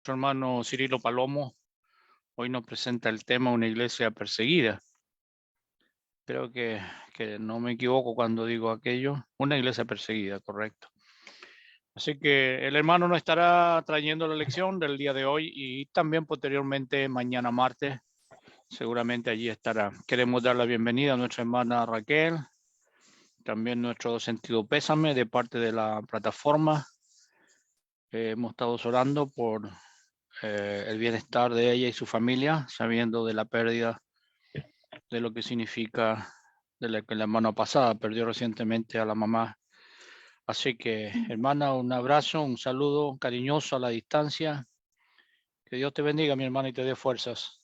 Nuestro hermano Cirilo Palomo hoy nos presenta el tema Una iglesia perseguida. Creo que no me equivoco cuando digo aquello. Una iglesia perseguida, correcto. Así que el hermano nos estará trayendo la lección del día de hoy y también posteriormente mañana martes. Seguramente allí estará. Queremos dar la bienvenida a nuestra hermana Raquel. También nuestro sentido pésame de parte de la plataforma. Hemos estado orando por el bienestar de ella y su familia, sabiendo de la pérdida de lo que significa de la que la hermana pasada perdió recientemente a la mamá. Así que, hermana, un abrazo, un saludo cariñoso a la distancia. Que Dios te bendiga, mi hermana, y te dé fuerzas.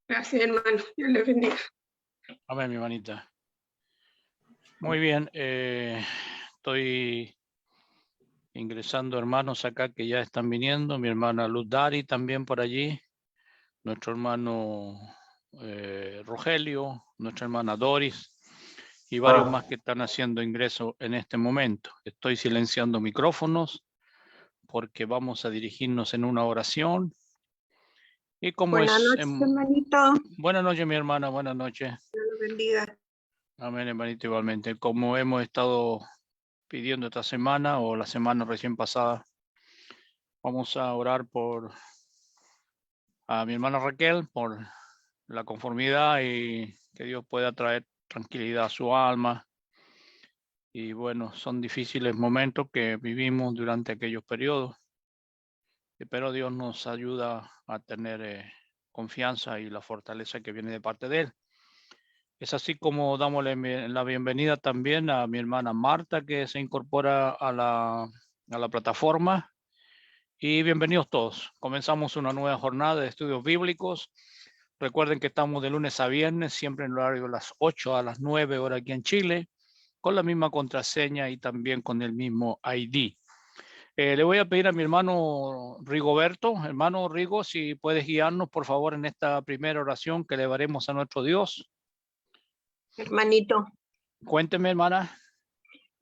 Gracias, hermano. Dios le bendiga. Amén, mi hermanita. Muy bien, estoy ingresando hermanos acá que ya están viniendo. Mi hermana Luz Dari también por allí. Nuestro hermano Rogelio, nuestra hermana Doris y varios más que están haciendo ingreso en este momento. Estoy silenciando micrófonos porque vamos a dirigirnos en una oración. Y como Buenas noches, hermanito. Buenas noches, mi hermana, buenas noches. Dios lo bendiga. Amén, hermanito, igualmente. Como hemos estado pidiendo esta semana o la semana recién pasada, vamos a orar por a mi hermana Raquel, por la conformidad y que Dios pueda traer tranquilidad a su alma. Y bueno, son difíciles momentos que vivimos durante aquellos periodos, pero Dios nos ayuda a tener confianza y la fortaleza que viene de parte de Él. Es así como damos la bienvenida también a mi hermana Marta, que se incorpora a la plataforma. Y bienvenidos todos. Comenzamos una nueva jornada de estudios bíblicos. Recuerden que estamos de lunes a viernes, siempre en el horario de las 8 a las 9 horas aquí en Chile, con la misma contraseña y también con el mismo ID. Le voy a pedir a mi hermano Rigoberto, hermano Rigo, si puedes guiarnos por favor en esta primera oración que elevaremos a nuestro Dios. Hermanito. Cuénteme, hermana.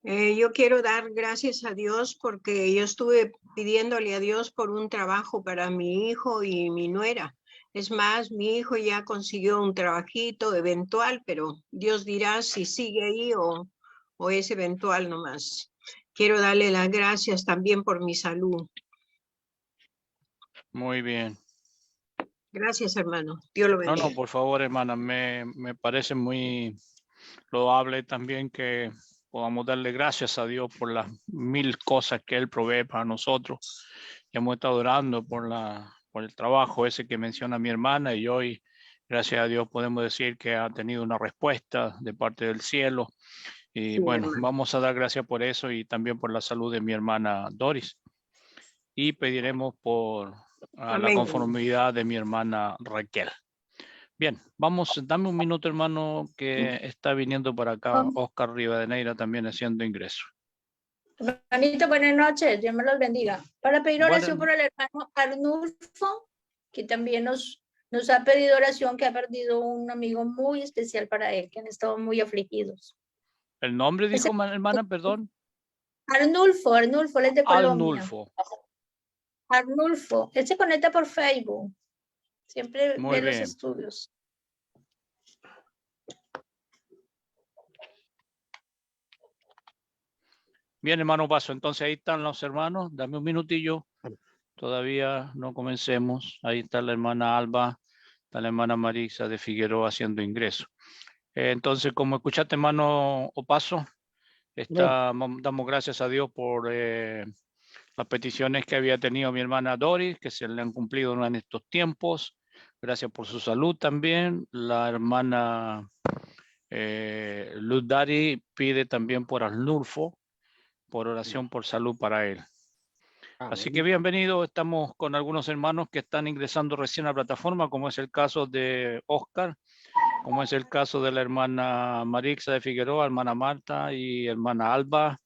Yo quiero dar gracias a Dios porque yo estuve pidiéndole a Dios por un trabajo para mi hijo y mi nuera. Es más, mi hijo ya consiguió un trabajito eventual, pero Dios dirá si sigue ahí o es eventual nomás. Quiero darle las gracias también por mi salud. Muy bien. Gracias, hermano. Dios lo bendiga. No, por favor, hermana, me parece muy loable también que podamos darle gracias a Dios por las mil cosas que Él provee para nosotros. Y hemos estado orando por el trabajo ese que menciona mi hermana y hoy, gracias a Dios, podemos decir que ha tenido una respuesta de parte del cielo. Y Sí, bueno, hermano. vamos a dar gracias por eso y también por la salud de mi hermana Doris. Y pediremos por la conformidad de mi hermana Raquel. Bien, dame un minuto, hermano, que está viniendo para acá Oscar Rivadeneira también haciendo ingreso. Hermanito, buenas noches, Dios me los bendiga. Para pedir oración por el hermano Arnulfo, que también nos ha pedido oración, que ha perdido un amigo muy especial para él, que han estado muy afligidos. ¿El nombre dijo, hermana, perdón? Arnulfo, él es de Colombia. Arnulfo, él se conecta por Facebook, siempre ve los estudios. Bien, hermano Paso, entonces ahí están los hermanos, dame un minutillo, todavía no comencemos, ahí está la hermana Alba, está la hermana Marisa de Figueroa haciendo ingreso. Entonces, como escuchaste, hermano Opaso, damos gracias a Dios por las peticiones que había tenido mi hermana Doris, que se le han cumplido en estos tiempos. Gracias por su salud también. La hermana Luz Dari pide también por Arnulfo, por oración por salud para él. Así que bienvenido, estamos con algunos hermanos que están ingresando recién a la plataforma, como es el caso de Oscar, como es el caso de la hermana Marixa de Figueroa, hermana Marta y hermana Alba.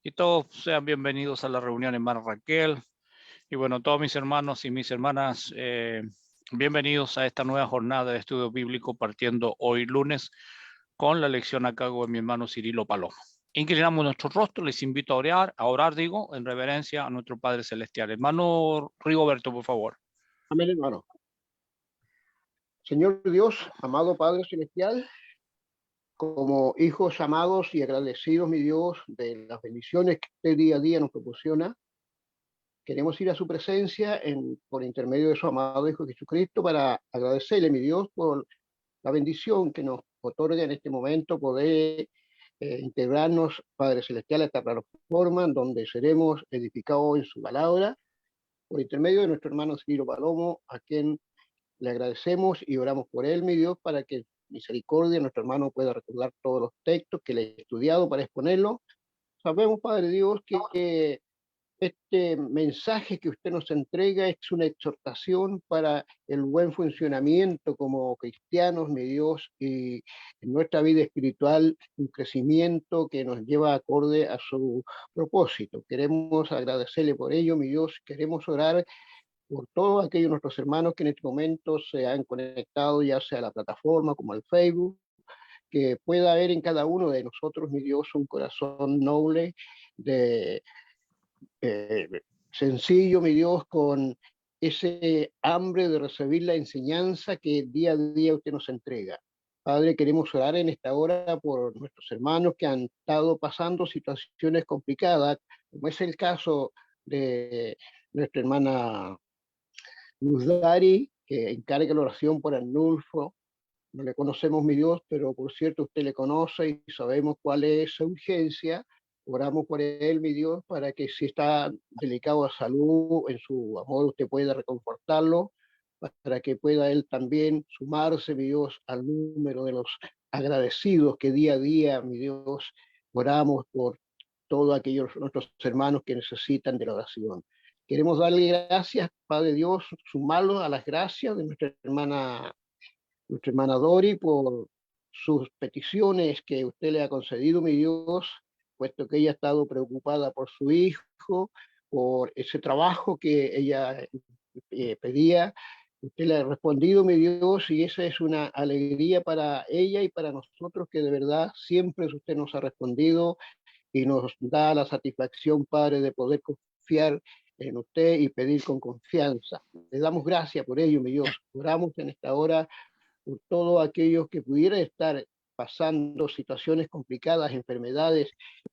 Y todos sean bienvenidos a la reunión, hermana Raquel. Y bueno, todos mis hermanos y mis hermanas, bienvenidos a esta nueva jornada de estudio bíblico partiendo hoy lunes con la lección a cargo de mi hermano Cirilo Palomo. Inclinamos nuestro rostro, les invito a orar, en reverencia a nuestro Padre Celestial. Hermano Rigoberto, por favor. Amén, hermano. Señor Dios, amado Padre Celestial, como hijos amados y agradecidos, mi Dios, de las bendiciones que usted día a día nos proporciona, queremos ir a su presencia por intermedio de su amado Hijo Jesucristo para agradecerle, mi Dios, por la bendición que nos otorga en este momento poder integrarnos, Padre Celestial, a esta plataforma donde seremos edificados en su palabra, por intermedio de nuestro hermano Cirilo Palomo, a quien le agradecemos y oramos por él, mi Dios, para que misericordia nuestro hermano pueda recordar todos los textos que le he estudiado para exponerlos. Sabemos, Padre Dios, que este mensaje que usted nos entrega es una exhortación para el buen funcionamiento como cristianos, mi Dios, y en nuestra vida espiritual, un crecimiento que nos lleva acorde a su propósito. Queremos agradecerle por ello, mi Dios, queremos orar por todos aquellos nuestros hermanos que en este momento se han conectado, ya sea a la plataforma como al Facebook, que pueda haber en cada uno de nosotros, mi Dios, un corazón noble, sencillo, mi Dios, con ese hambre de recibir la enseñanza que día a día usted nos entrega. Padre, queremos orar en esta hora por nuestros hermanos que han estado pasando situaciones complicadas, como es el caso de nuestra hermana Luz Dari, que encarga la oración por Arnulfo. No le conocemos, mi Dios, pero por cierto usted le conoce y sabemos cuál es su urgencia. Oramos por él, mi Dios, para que si está delicado a salud, en su amor usted pueda reconfortarlo, para que pueda él también sumarse, mi Dios, al número de los agradecidos que día a día, mi Dios, oramos por todos aquellos nuestros hermanos que necesitan de la oración. Queremos darle gracias, Padre Dios, sumarlo a las gracias de nuestra hermana Dori, por sus peticiones que usted le ha concedido, mi Dios, puesto que ella ha estado preocupada por su hijo, por ese trabajo que ella pedía. Usted le ha respondido, mi Dios, y esa es una alegría para ella y para nosotros, que de verdad siempre usted nos ha respondido y nos da la satisfacción, Padre, de poder confiar en usted y pedir con confianza. Le damos gracias por ello, mi Dios. Oramos en esta hora por todos aquellos que pudieran estar pasando situaciones complicadas, enfermedades,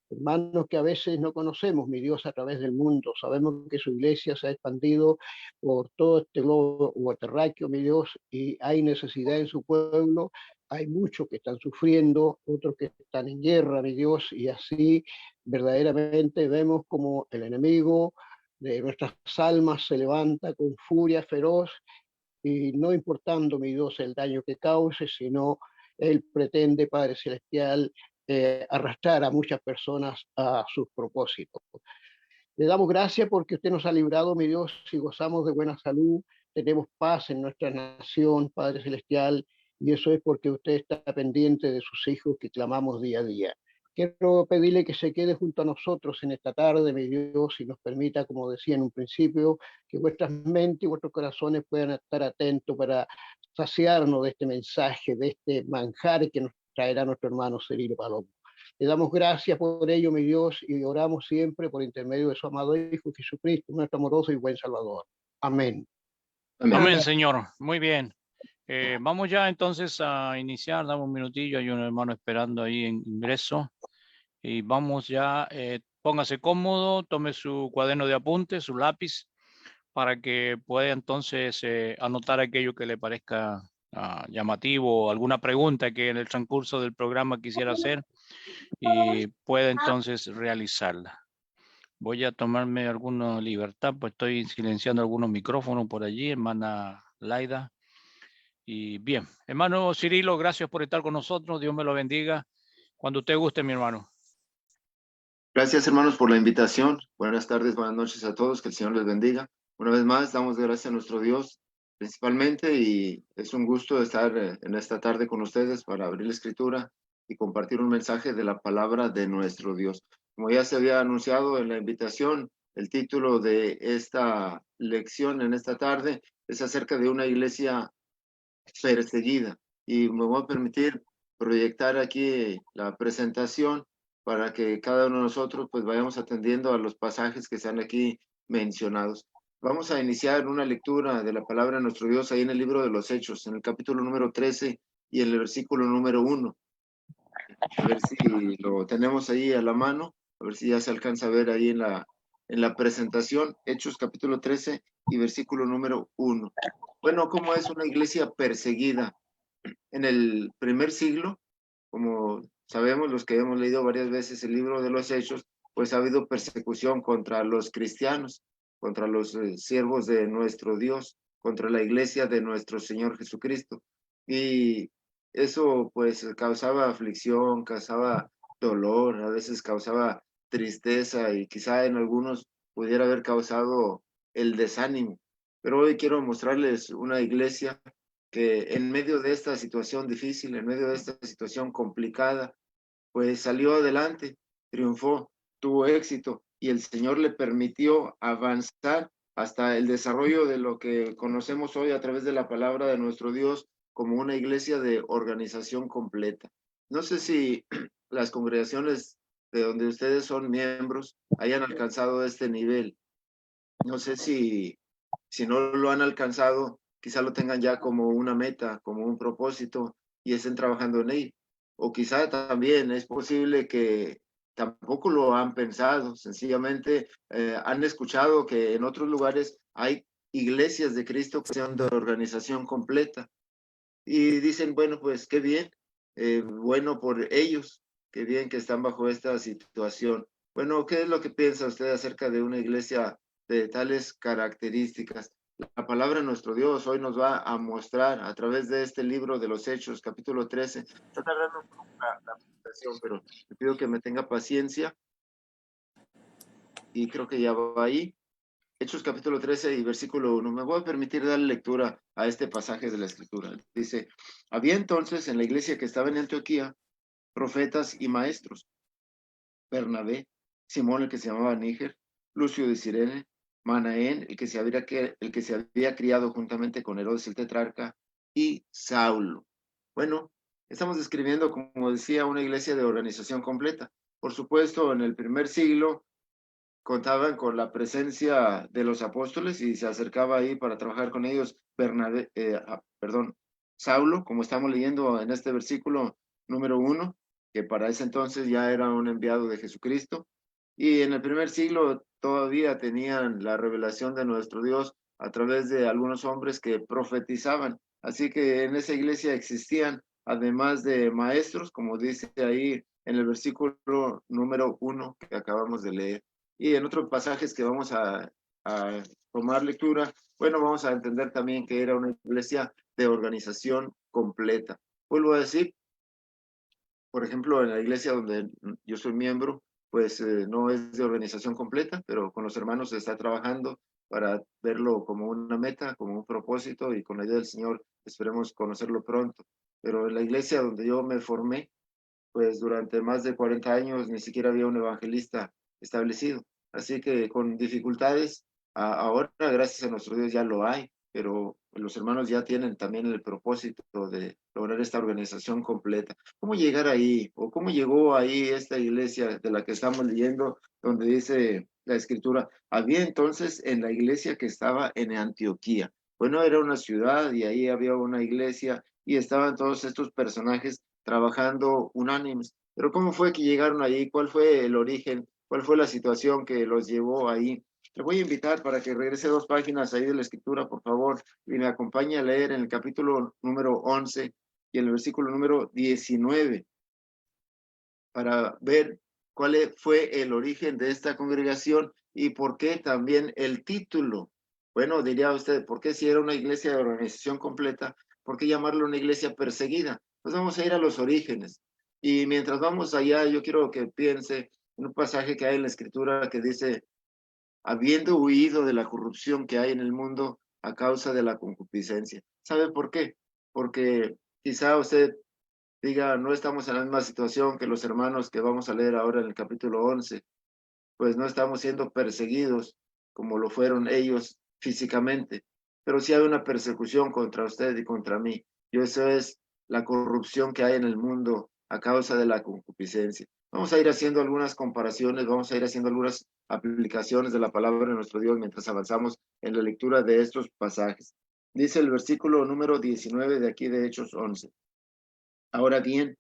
hermanos que a veces no conocemos, mi Dios, a través del mundo. Sabemos que su iglesia se ha expandido por todo este globo terráqueo, mi Dios, y hay necesidad en su pueblo. Hay muchos que están sufriendo, otros que están en guerra, mi Dios, y así verdaderamente vemos como el enemigo de nuestras almas se levanta con furia feroz, y no importando, mi Dios, el daño que cause, sino él pretende, Padre Celestial, arrastrar a muchas personas a sus propósitos. Le damos gracias porque usted nos ha librado, mi Dios, y gozamos de buena salud, tenemos paz en nuestra nación, Padre Celestial, y eso es porque usted está pendiente de sus hijos que clamamos día a día. Quiero pedirle que se quede junto a nosotros en esta tarde, mi Dios, y nos permita, como decía en un principio, que vuestras mentes y vuestros corazones puedan estar atentos para saciarnos de este mensaje, de este manjar que nos traerá nuestro hermano Cirilo Palomo. Le damos gracias por ello, mi Dios, y oramos siempre por intermedio de su amado Hijo Jesucristo, nuestro amoroso y buen Salvador. Amén. Amén, Señor. Muy bien. Vamos ya entonces a iniciar. Dame un minutillo. Hay un hermano esperando ahí en ingreso. Y vamos ya. Póngase cómodo, tome su cuaderno de apuntes, su lápiz, para que pueda entonces anotar aquello que le parezca llamativo o alguna pregunta que en el transcurso del programa quisiera hacer y pueda entonces realizarla. Voy a tomarme alguna libertad, pues estoy silenciando algunos micrófonos por allí, hermana Laida. Y bien, hermano Cirilo, gracias por estar con nosotros. Dios me lo bendiga. Cuando usted guste, mi hermano. Gracias, hermanos, por la invitación. Buenas tardes, buenas noches a todos. Que el Señor les bendiga. Una vez más, damos gracias a nuestro Dios, principalmente, y es un gusto estar en esta tarde con ustedes para abrir la Escritura y compartir un mensaje de la palabra de nuestro Dios. Como ya se había anunciado en la invitación, el título de esta lección en esta tarde es acerca de una iglesia perseguida. Y me voy a permitir proyectar aquí la presentación para que cada uno de nosotros pues vayamos atendiendo a los pasajes que están aquí mencionados. Vamos a iniciar una lectura de la palabra de nuestro Dios ahí en el libro de los Hechos, en el capítulo número 13 y en el versículo número 1. A ver si lo tenemos ahí a la mano, a ver si ya se alcanza a ver ahí en la presentación, Hechos capítulo 13 y versículo número 1. Bueno, ¿cómo es una iglesia perseguida? En el primer siglo, como sabemos los que hemos leído varias veces el libro de los Hechos, pues ha habido persecución contra los cristianos, contra los siervos de nuestro Dios, contra la iglesia de nuestro Señor Jesucristo. Y eso pues causaba aflicción, causaba dolor, a veces causaba tristeza y quizá en algunos pudiera haber causado el desánimo. Pero hoy quiero mostrarles una iglesia que en medio de esta situación difícil, en medio de esta situación complicada, pues salió adelante, triunfó, tuvo éxito y el Señor le permitió avanzar hasta el desarrollo de lo que conocemos hoy a través de la palabra de nuestro Dios como una iglesia de organización completa. No sé si las congregaciones de donde ustedes son miembros hayan alcanzado este nivel. No sé si no lo han alcanzado, quizá lo tengan ya como una meta, como un propósito y estén trabajando en ello. O quizá también es posible que tampoco lo han pensado, sencillamente han escuchado que en otros lugares hay iglesias de Cristo que son de organización completa y dicen, bueno, pues qué bien, bueno por ellos, qué bien que están bajo esta situación. Bueno, ¿qué es lo que piensa usted acerca de una iglesia de tales características? La palabra de nuestro Dios hoy nos va a mostrar a través de este libro de los Hechos, capítulo 13. Está tardando un poco la presentación, pero le pido que me tenga paciencia. Y creo que ya va ahí. Hechos capítulo 13 y versículo 1. Me voy a permitir darle lectura a este pasaje de la Escritura. Dice, había entonces en la iglesia que estaba en Antioquía profetas y maestros. Bernabé, Simón el que se llamaba Níger, Lucio de Cirene, Manaén el que se había criado juntamente con Herodes el tetrarca, y Saulo. Bueno, estamos describiendo, como decía, una iglesia de organización completa. Por supuesto, en el primer siglo contaban con la presencia de los apóstoles y se acercaba ahí para trabajar con ellos Saulo, como estamos leyendo en este versículo número 1, que para ese entonces ya era un enviado de Jesucristo. Y en el primer siglo todavía tenían la revelación de nuestro Dios a través de algunos hombres que profetizaban. Así que en esa iglesia existían, además de maestros, como dice ahí en el versículo número 1 que acabamos de leer. Y en otros pasajes que vamos a tomar lectura, bueno, vamos a entender también que era una iglesia de organización completa. Vuelvo a decir, por ejemplo, en la iglesia donde yo soy miembro, pues no es de organización completa, pero con los hermanos se está trabajando para verlo como una meta, como un propósito y con la ayuda del Señor esperemos conocerlo pronto. Pero en la iglesia donde yo me formé, pues durante más de 40 años ni siquiera había un evangelista establecido. Así que con dificultades, ahora gracias a nuestro Dios ya lo hay, pero los hermanos ya tienen también el propósito de lograr esta organización completa. ¿Cómo llegar ahí? ¿O cómo llegó ahí esta iglesia de la que estamos leyendo, donde dice la escritura? Había entonces en la iglesia que estaba en Antioquía. Bueno, era una ciudad y ahí había una iglesia y estaban todos estos personajes trabajando unánimes. Pero ¿cómo fue que llegaron ahí? ¿Cuál fue el origen? ¿Cuál fue la situación que los llevó ahí? Te voy a invitar para que regrese 2 páginas ahí de la escritura, por favor, y me acompañe a leer en el capítulo número 11 y en el versículo número 19, para ver cuál fue el origen de esta congregación y por qué también el título. Bueno, diría usted, ¿por qué si era una iglesia de organización completa, por qué llamarlo una iglesia perseguida? Pues vamos a ir a los orígenes. Y mientras vamos allá, yo quiero que piense en un pasaje que hay en la escritura que dice, habiendo huido de la corrupción que hay en el mundo a causa de la concupiscencia. ¿Sabe por qué? Porque quizá usted diga, no estamos en la misma situación que los hermanos que vamos a leer ahora en el capítulo 11, pues no estamos siendo perseguidos como lo fueron ellos físicamente, pero sí hay una persecución contra usted y contra mí, y eso es la corrupción que hay en el mundo a causa de la concupiscencia. Vamos a ir haciendo algunas comparaciones, vamos a ir haciendo algunas aplicaciones de la palabra de nuestro Dios mientras avanzamos en la lectura de estos pasajes. Dice el versículo número 19 de aquí de Hechos 11. Ahora bien,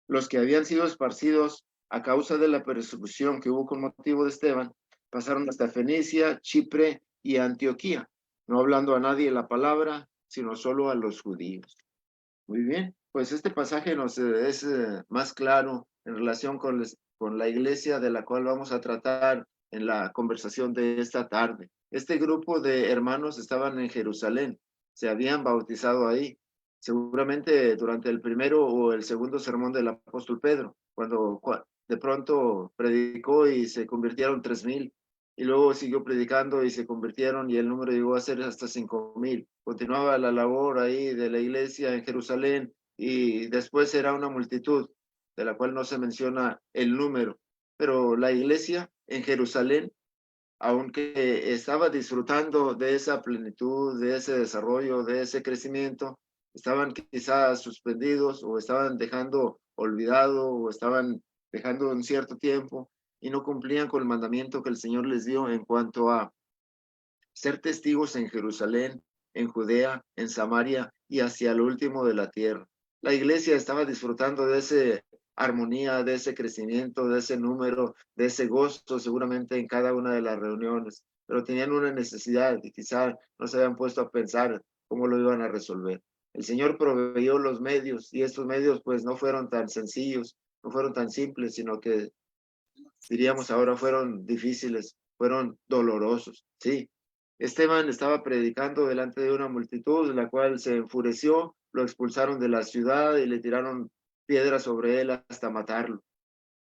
los que habían sido esparcidos a causa de la persecución que hubo con motivo de Esteban, pasaron hasta Fenicia, Chipre y Antioquía, no hablando a nadie la palabra, sino solo a los judíos. Muy bien, pues este pasaje nos es más claro en relación con la iglesia de la cual vamos a tratar en la conversación de esta tarde. Este grupo de hermanos estaban en Jerusalén, se habían bautizado ahí, seguramente durante el primero o el segundo sermón del apóstol Pedro, cuando de pronto predicó y se convirtieron 3,000, y luego siguió predicando y se convirtieron y el número llegó a ser hasta 5,000. Continuaba la labor ahí de la iglesia en Jerusalén y después era una multitud de la cual no se menciona el número, pero la iglesia en Jerusalén, aunque estaba disfrutando de esa plenitud, de ese desarrollo, de ese crecimiento, estaban quizás suspendidos o estaban dejando olvidado o estaban dejando un cierto tiempo y no cumplían con el mandamiento que el Señor les dio en cuanto a ser testigos en Jerusalén, en Judea, en Samaria y hacia lo último de la tierra. La iglesia estaba disfrutando de esa armonía, de ese crecimiento, de ese número, de ese gozo seguramente en cada una de las reuniones, pero tenían una necesidad y quizá no se habían puesto a pensar cómo lo iban a resolver. El Señor proveyó los medios y estos medios pues no fueron tan sencillos, no fueron tan simples, sino que diríamos ahora fueron difíciles, fueron dolorosos, sí. Esteban estaba predicando delante de una multitud, la cual se enfureció, lo expulsaron de la ciudad y le tiraron piedras sobre él hasta matarlo.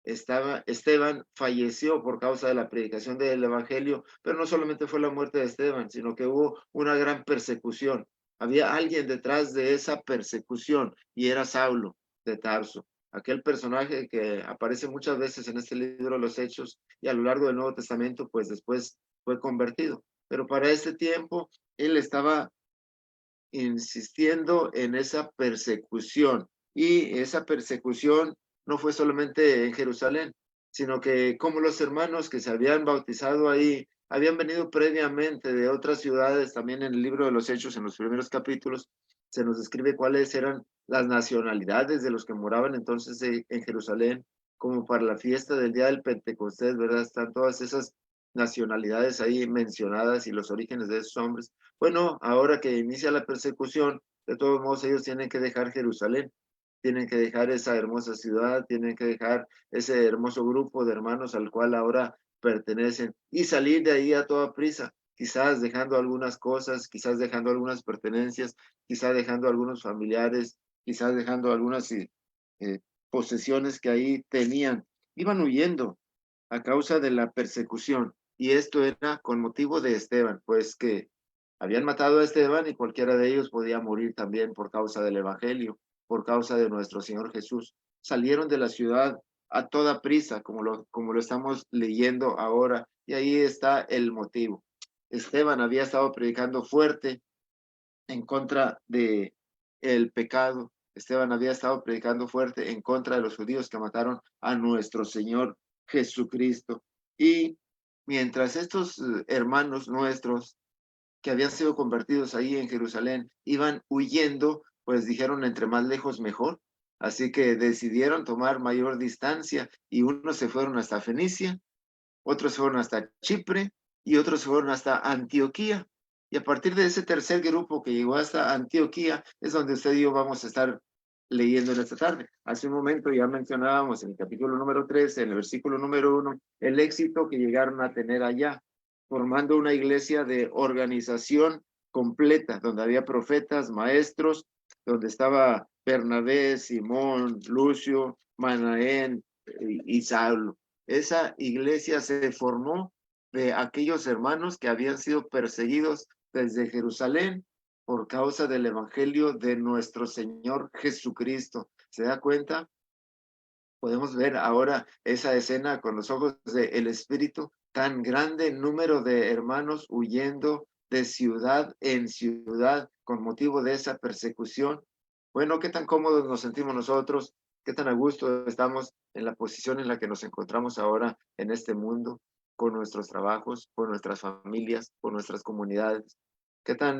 Esteban falleció por causa de la predicación del evangelio, pero no solamente fue la muerte de Esteban, sino que hubo una gran persecución. Había alguien detrás de esa persecución y era Saulo de Tarso, aquel personaje que aparece muchas veces en este libro de los Hechos y a lo largo del Nuevo Testamento, pues después fue convertido. Pero para este tiempo, él estaba insistiendo en esa persecución y esa persecución no fue solamente en Jerusalén, sino que como los hermanos que se habían bautizado ahí habían venido previamente de otras ciudades, también en el libro de los Hechos, en los primeros capítulos, se nos describe cuáles eran las nacionalidades de los que moraban entonces en Jerusalén, como para la fiesta del día del Pentecostés, ¿verdad? Están todas esas nacionalidades ahí mencionadas y los orígenes de esos hombres. Bueno, ahora que inicia la persecución, de todos modos ellos tienen que dejar Jerusalén, tienen que dejar esa hermosa ciudad, tienen que dejar ese hermoso grupo de hermanos al cual ahora pertenecen y salir de ahí a toda prisa, quizás dejando algunas cosas, quizás dejando algunas pertenencias, quizás dejando algunos familiares, quizás dejando algunas posesiones que ahí tenían. Iban huyendo a causa de la persecución y esto era con motivo de Esteban, pues que habían matado a Esteban y cualquiera de ellos podía morir también por causa del evangelio, por causa de nuestro Señor Jesús. Salieron de la ciudad a toda prisa, como lo estamos leyendo ahora, y ahí está el motivo. Esteban había estado predicando fuerte en contra de el pecado. Esteban había estado predicando fuerte en contra de los judíos que mataron a nuestro Señor Jesucristo. Y mientras estos hermanos nuestros que habían sido convertidos ahí en Jerusalén iban huyendo, pues dijeron entre más lejos mejor. Así que decidieron tomar mayor distancia y unos se fueron hasta Fenicia, otros fueron hasta Chipre y otros fueron hasta Antioquía. Y a partir de ese tercer grupo que llegó hasta Antioquía es donde usted y yo vamos a estar leyendo en esta tarde. Hace un momento ya mencionábamos en el capítulo número 13, en el versículo número 1, el éxito que llegaron a tener allá, formando una iglesia de organización completa, donde había profetas, maestros, donde estaba Bernabé, Simón, Lucio, Manaén y Saulo. Esa iglesia se formó de aquellos hermanos que habían sido perseguidos desde Jerusalén por causa del evangelio de nuestro Señor Jesucristo. ¿Se da cuenta? Podemos ver ahora esa escena con los ojos del Espíritu, tan grande número de hermanos huyendo de ciudad en ciudad con motivo de esa persecución. Bueno, qué tan cómodos nos sentimos nosotros qué tan a gusto estamos en la posición en la que nos encontramos ahora en este mundo, con nuestros trabajos, con nuestras familias, con nuestras comunidades, qué tan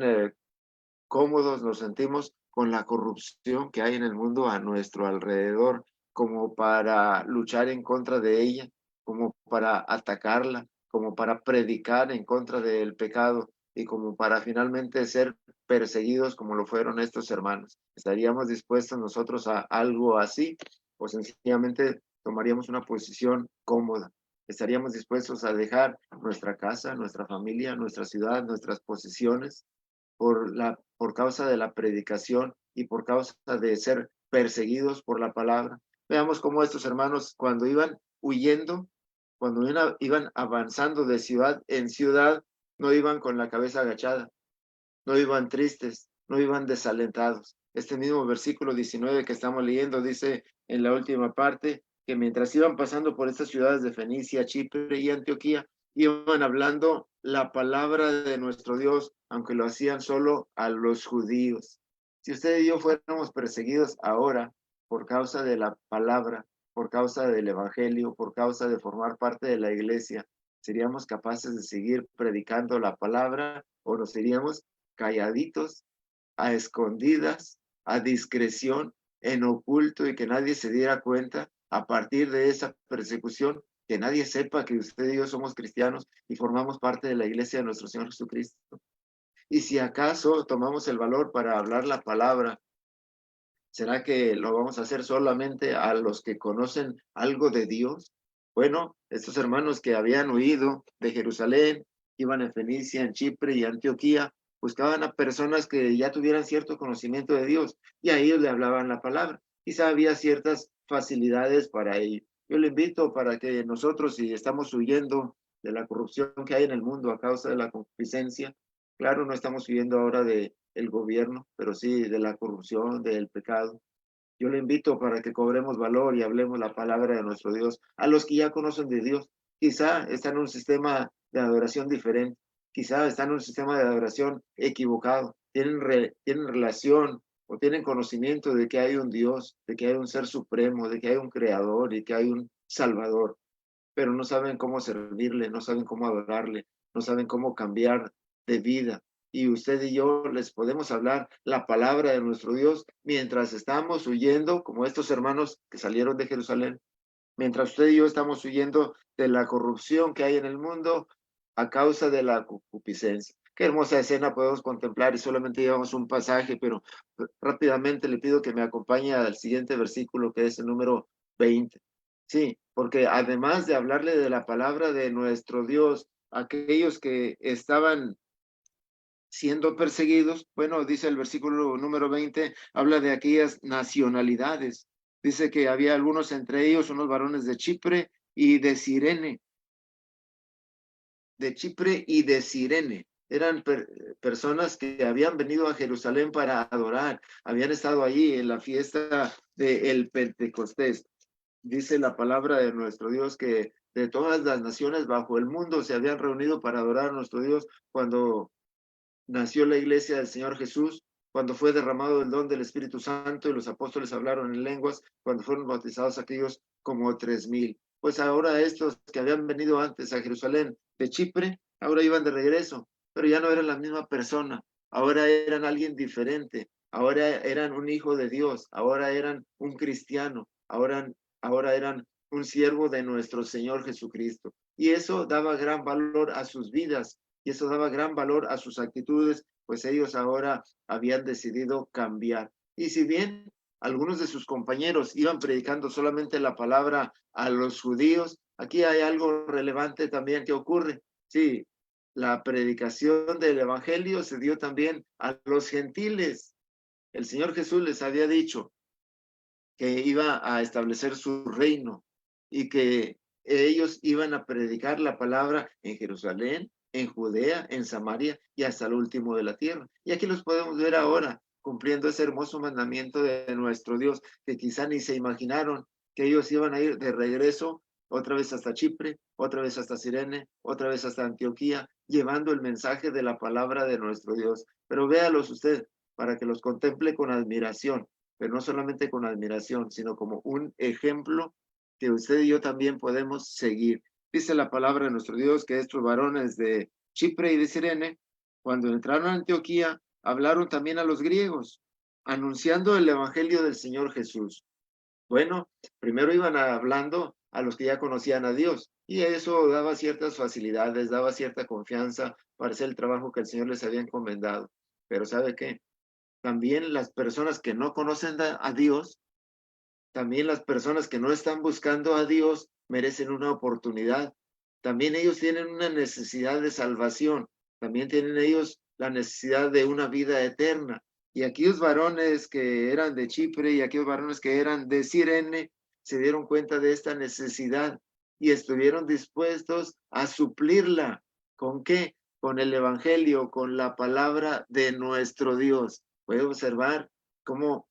cómodos nos sentimos con la corrupción que hay en el mundo a nuestro alrededor, como para luchar en contra de ella, como para atacarla, como para predicar en contra del pecado y como para finalmente ser perseguidos como lo fueron estos hermanos. ¿Estaríamos dispuestos nosotros a algo así o sencillamente tomaríamos una posición cómoda? ¿Estaríamos dispuestos a dejar nuestra casa, nuestra familia, nuestra ciudad, nuestras posesiones por causa de la predicación y por causa de ser perseguidos por la palabra? Veamos cómo estos hermanos, cuando iban huyendo, cuando iban avanzando de ciudad en ciudad, no iban con la cabeza agachada, no iban tristes, no iban desalentados. Este mismo versículo 19 que estamos leyendo dice en la última parte que mientras iban pasando por estas ciudades de Fenicia, Chipre y Antioquía, iban hablando la palabra de nuestro Dios, aunque lo hacían solo a los judíos. Si usted y yo fuéramos perseguidos ahora por causa de la palabra, por causa del evangelio, por causa de formar parte de la iglesia, ¿seríamos capaces de seguir predicando la palabra o nos iríamos calladitos, a escondidas, a discreción, en oculto y que nadie se diera cuenta a partir de esa persecución, que nadie sepa que usted y yo somos cristianos y formamos parte de la iglesia de nuestro Señor Jesucristo? Y si acaso tomamos el valor para hablar la palabra, ¿será que lo vamos a hacer solamente a los que conocen algo de Dios? Bueno, estos hermanos que habían huido de Jerusalén, iban en Fenicia, en Chipre y Antioquía, buscaban a personas que ya tuvieran cierto conocimiento de Dios y a ellos le hablaban la palabra. Quizá había ciertas facilidades para ello. Yo le invito para que nosotros, si estamos huyendo de la corrupción que hay en el mundo a causa de la concupiscencia, claro, no estamos huyendo ahora de el gobierno, pero sí de la corrupción, del pecado. Yo le invito para que cobremos valor y hablemos la palabra de nuestro Dios a los que ya conocen de Dios. Quizá están en un sistema de adoración diferente, quizá están en un sistema de adoración equivocado, tienen relación o tienen conocimiento de que hay un Dios, de que hay un ser supremo, de que hay un creador y que hay un salvador, pero no saben cómo servirle, no saben cómo adorarle, no saben cómo cambiar de vida. Y usted y yo les podemos hablar la palabra de nuestro Dios mientras estamos huyendo, como estos hermanos que salieron de Jerusalén, mientras usted y yo estamos huyendo de la corrupción que hay en el mundo a causa de la concupiscencia. Qué hermosa escena podemos contemplar y solamente llevamos un pasaje, pero rápidamente le pido que me acompañe al siguiente versículo, que es el número 20. Sí, porque además de hablarle de la palabra de nuestro Dios, aquellos que estaban siendo perseguidos, bueno, dice el versículo número 20, habla de aquellas nacionalidades. Dice que había algunos entre ellos, unos varones de Chipre y de Cirene. De Chipre y de Cirene. Eran personas que habían venido a Jerusalén para adorar, habían estado allí en la fiesta del Pentecostés. Dice la palabra de nuestro Dios que de todas las naciones bajo el mundo se habían reunido para adorar a nuestro Dios cuando nació la iglesia del Señor Jesús, cuando fue derramado el don del Espíritu Santo y los apóstoles hablaron en lenguas, cuando fueron bautizados aquellos como 3,000. Pues ahora estos que habían venido antes a Jerusalén de Chipre, ahora iban de regreso, pero ya no eran la misma persona, ahora eran alguien diferente, ahora eran un hijo de Dios, ahora eran un cristiano, ahora eran un siervo de nuestro Señor Jesucristo. Y eso daba gran valor a sus vidas, y eso daba gran valor a sus actitudes, pues ellos ahora habían decidido cambiar. Y si bien algunos de sus compañeros iban predicando solamente la palabra a los judíos, aquí hay algo relevante también que ocurre. Sí, la predicación del evangelio se dio también a los gentiles. El Señor Jesús les había dicho que iba a establecer su reino y que ellos iban a predicar la palabra en Jerusalén, en Judea, en Samaria y hasta el último de la tierra. Y aquí los podemos ver ahora cumpliendo ese hermoso mandamiento de nuestro Dios, que quizá ni se imaginaron que ellos iban a ir de regreso otra vez hasta Chipre, otra vez hasta Cirene, otra vez hasta Antioquía, llevando el mensaje de la palabra de nuestro Dios. Pero véalos usted para que los contemple con admiración, pero no solamente con admiración, sino como un ejemplo que usted y yo también podemos seguir. Dice la palabra de nuestro Dios que estos varones de Chipre y de Cirene, cuando entraron a Antioquía, hablaron también a los griegos, anunciando el evangelio del Señor Jesús. Bueno, primero iban hablando a los que ya conocían a Dios, y eso daba ciertas facilidades, daba cierta confianza para hacer el trabajo que el Señor les había encomendado. Pero ¿sabe qué? También las personas que no conocen a Dios, también las personas que no están buscando a Dios merecen una oportunidad. También ellos tienen una necesidad de salvación. También tienen ellos la necesidad de una vida eterna. Y aquellos varones que eran de Chipre y aquellos varones que eran de Cirene se dieron cuenta de esta necesidad y estuvieron dispuestos a suplirla. ¿Con qué? Con el evangelio, con la palabra de nuestro Dios. Puede observar cómo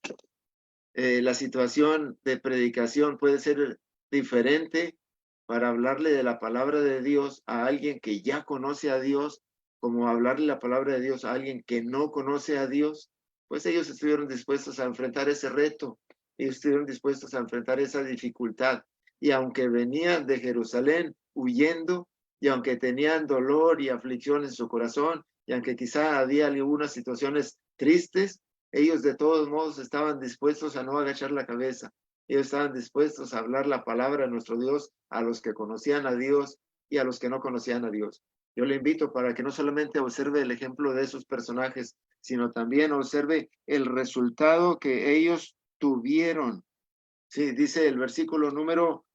la situación de predicación puede ser diferente para hablarle de la palabra de Dios a alguien que ya conoce a Dios, como hablarle la palabra de Dios a alguien que no conoce a Dios. Pues ellos estuvieron dispuestos a enfrentar ese reto, ellos estuvieron dispuestos a enfrentar esa dificultad. Y aunque venían de Jerusalén huyendo, y aunque tenían dolor y aflicción en su corazón, y aunque quizá había algunas situaciones tristes, ellos de todos modos estaban dispuestos a no agachar la cabeza. Ellos estaban dispuestos a hablar la palabra de nuestro Dios a los que conocían a Dios y a los que no conocían a Dios. Yo le invito para que no solamente observe el ejemplo de esos personajes, sino también observe el resultado que ellos tuvieron. Sí, dice el versículo número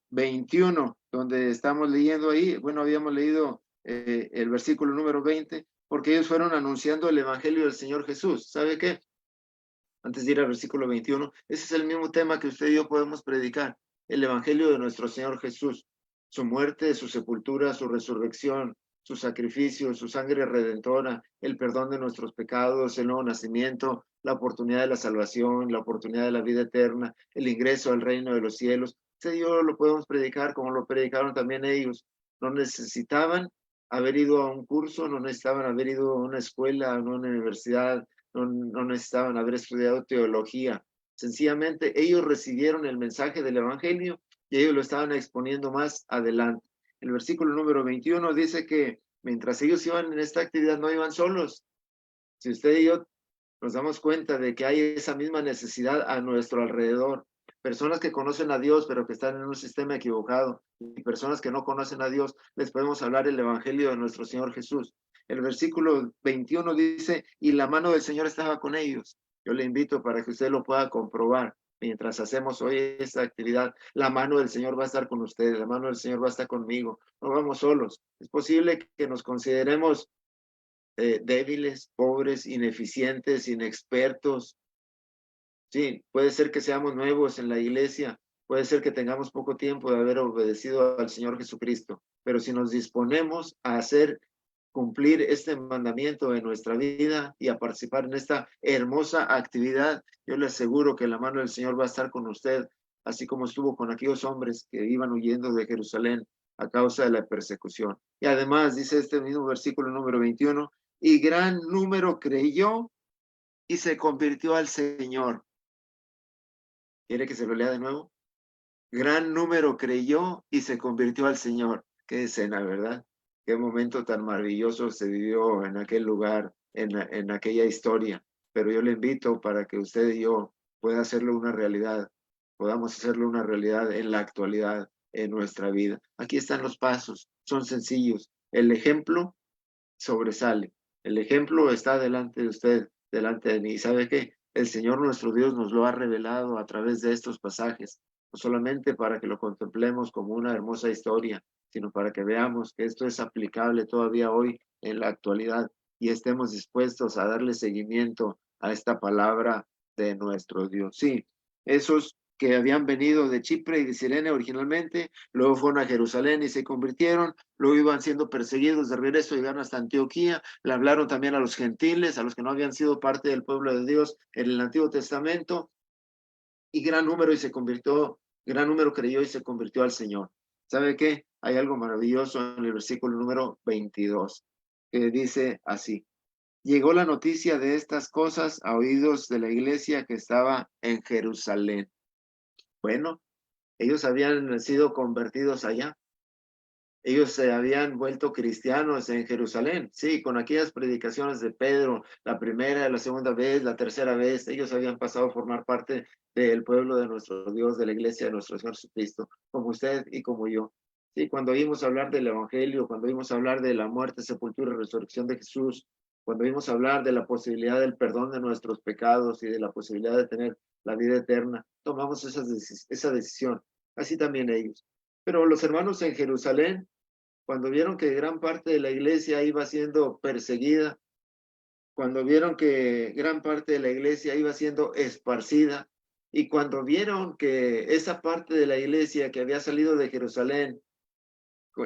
21, donde estamos leyendo ahí. Bueno, habíamos leído el versículo número 20, porque ellos fueron anunciando el evangelio del Señor Jesús. ¿Sabe qué? Antes de ir al versículo 21, ese es el mismo tema que usted y yo podemos predicar, el evangelio de nuestro Señor Jesús, su muerte, su sepultura, su resurrección, su sacrificio, su sangre redentora, el perdón de nuestros pecados, el nuevo nacimiento, la oportunidad de la salvación, la oportunidad de la vida eterna, el ingreso al reino de los cielos. Usted y yo lo podemos predicar como lo predicaron también ellos. No necesitaban haber ido a un curso, no necesitaban haber ido a una escuela, a una universidad, no necesitaban haber estudiado teología. Sencillamente ellos recibieron el mensaje del evangelio y ellos lo estaban exponiendo más adelante. El versículo número 21 dice que mientras ellos iban en esta actividad no iban solos. Si usted y yo nos damos cuenta de que hay esa misma necesidad a nuestro alrededor, personas que conocen a Dios pero que están en un sistema equivocado, y personas que no conocen a Dios, les podemos hablar el evangelio de nuestro Señor Jesús. El versículo 21 dice, y la mano del Señor estaba con ellos. Yo le invito para que usted lo pueda comprobar. Mientras hacemos hoy esta actividad, la mano del Señor va a estar con ustedes, la mano del Señor va a estar conmigo. No vamos solos. Es posible que nos consideremos débiles, pobres, ineficientes, inexpertos. Sí, puede ser que seamos nuevos en la iglesia, puede ser que tengamos poco tiempo de haber obedecido al Señor Jesucristo, pero si nos disponemos a hacer cumplir este mandamiento en nuestra vida y a participar en esta hermosa actividad, yo le aseguro que la mano del Señor va a estar con usted, así como estuvo con aquellos hombres que iban huyendo de Jerusalén a causa de la persecución. Y además dice este mismo versículo número 21, y gran número creyó y se convirtió al Señor. ¿Quiere que se lo lea de nuevo? Gran número creyó y se convirtió al Señor. Qué escena, ¿verdad? Qué momento tan maravilloso se vivió en aquel lugar, en aquella historia. Pero yo le invito para que usted y yo pueda hacerlo una realidad, podamos hacerlo una realidad en la actualidad, en nuestra vida. Aquí están los pasos, son sencillos. El ejemplo sobresale. El ejemplo está delante de usted, delante de mí. ¿Sabe qué? El Señor nuestro Dios nos lo ha revelado a través de estos pasajes, no solamente para que lo contemplemos como una hermosa historia, sino para que veamos que esto es aplicable todavía hoy en la actualidad y estemos dispuestos a darle seguimiento a esta palabra de nuestro Dios. Sí, esos que habían venido de Chipre y de Cirene originalmente, luego fueron a Jerusalén y se convirtieron, luego iban siendo perseguidos, de regreso llegaron hasta Antioquía, le hablaron también a los gentiles, a los que no habían sido parte del pueblo de Dios en el Antiguo Testamento, y gran número creyó y se convirtió al Señor. ¿Sabe qué? Hay algo maravilloso en el versículo número 22, que dice así, llegó la noticia de estas cosas a oídos de la iglesia que estaba en Jerusalén. Bueno, ellos habían sido convertidos allá. Ellos se habían vuelto cristianos en Jerusalén, sí, con aquellas predicaciones de Pedro, la primera, la segunda vez, la tercera vez, ellos habían pasado a formar parte del pueblo de nuestro Dios, de la iglesia de nuestro Señor Jesucristo, como usted y como yo. Sí, cuando oímos hablar del Evangelio, cuando oímos hablar de la muerte, sepultura y resurrección de Jesús, cuando oímos hablar de la posibilidad del perdón de nuestros pecados y de la posibilidad de tener la vida eterna, tomamos esa decisión. Así también ellos. Pero los hermanos en Jerusalén, cuando vieron que gran parte de la iglesia iba siendo perseguida, cuando vieron que gran parte de la iglesia iba siendo esparcida, y cuando vieron que esa parte de la iglesia que había salido de Jerusalén,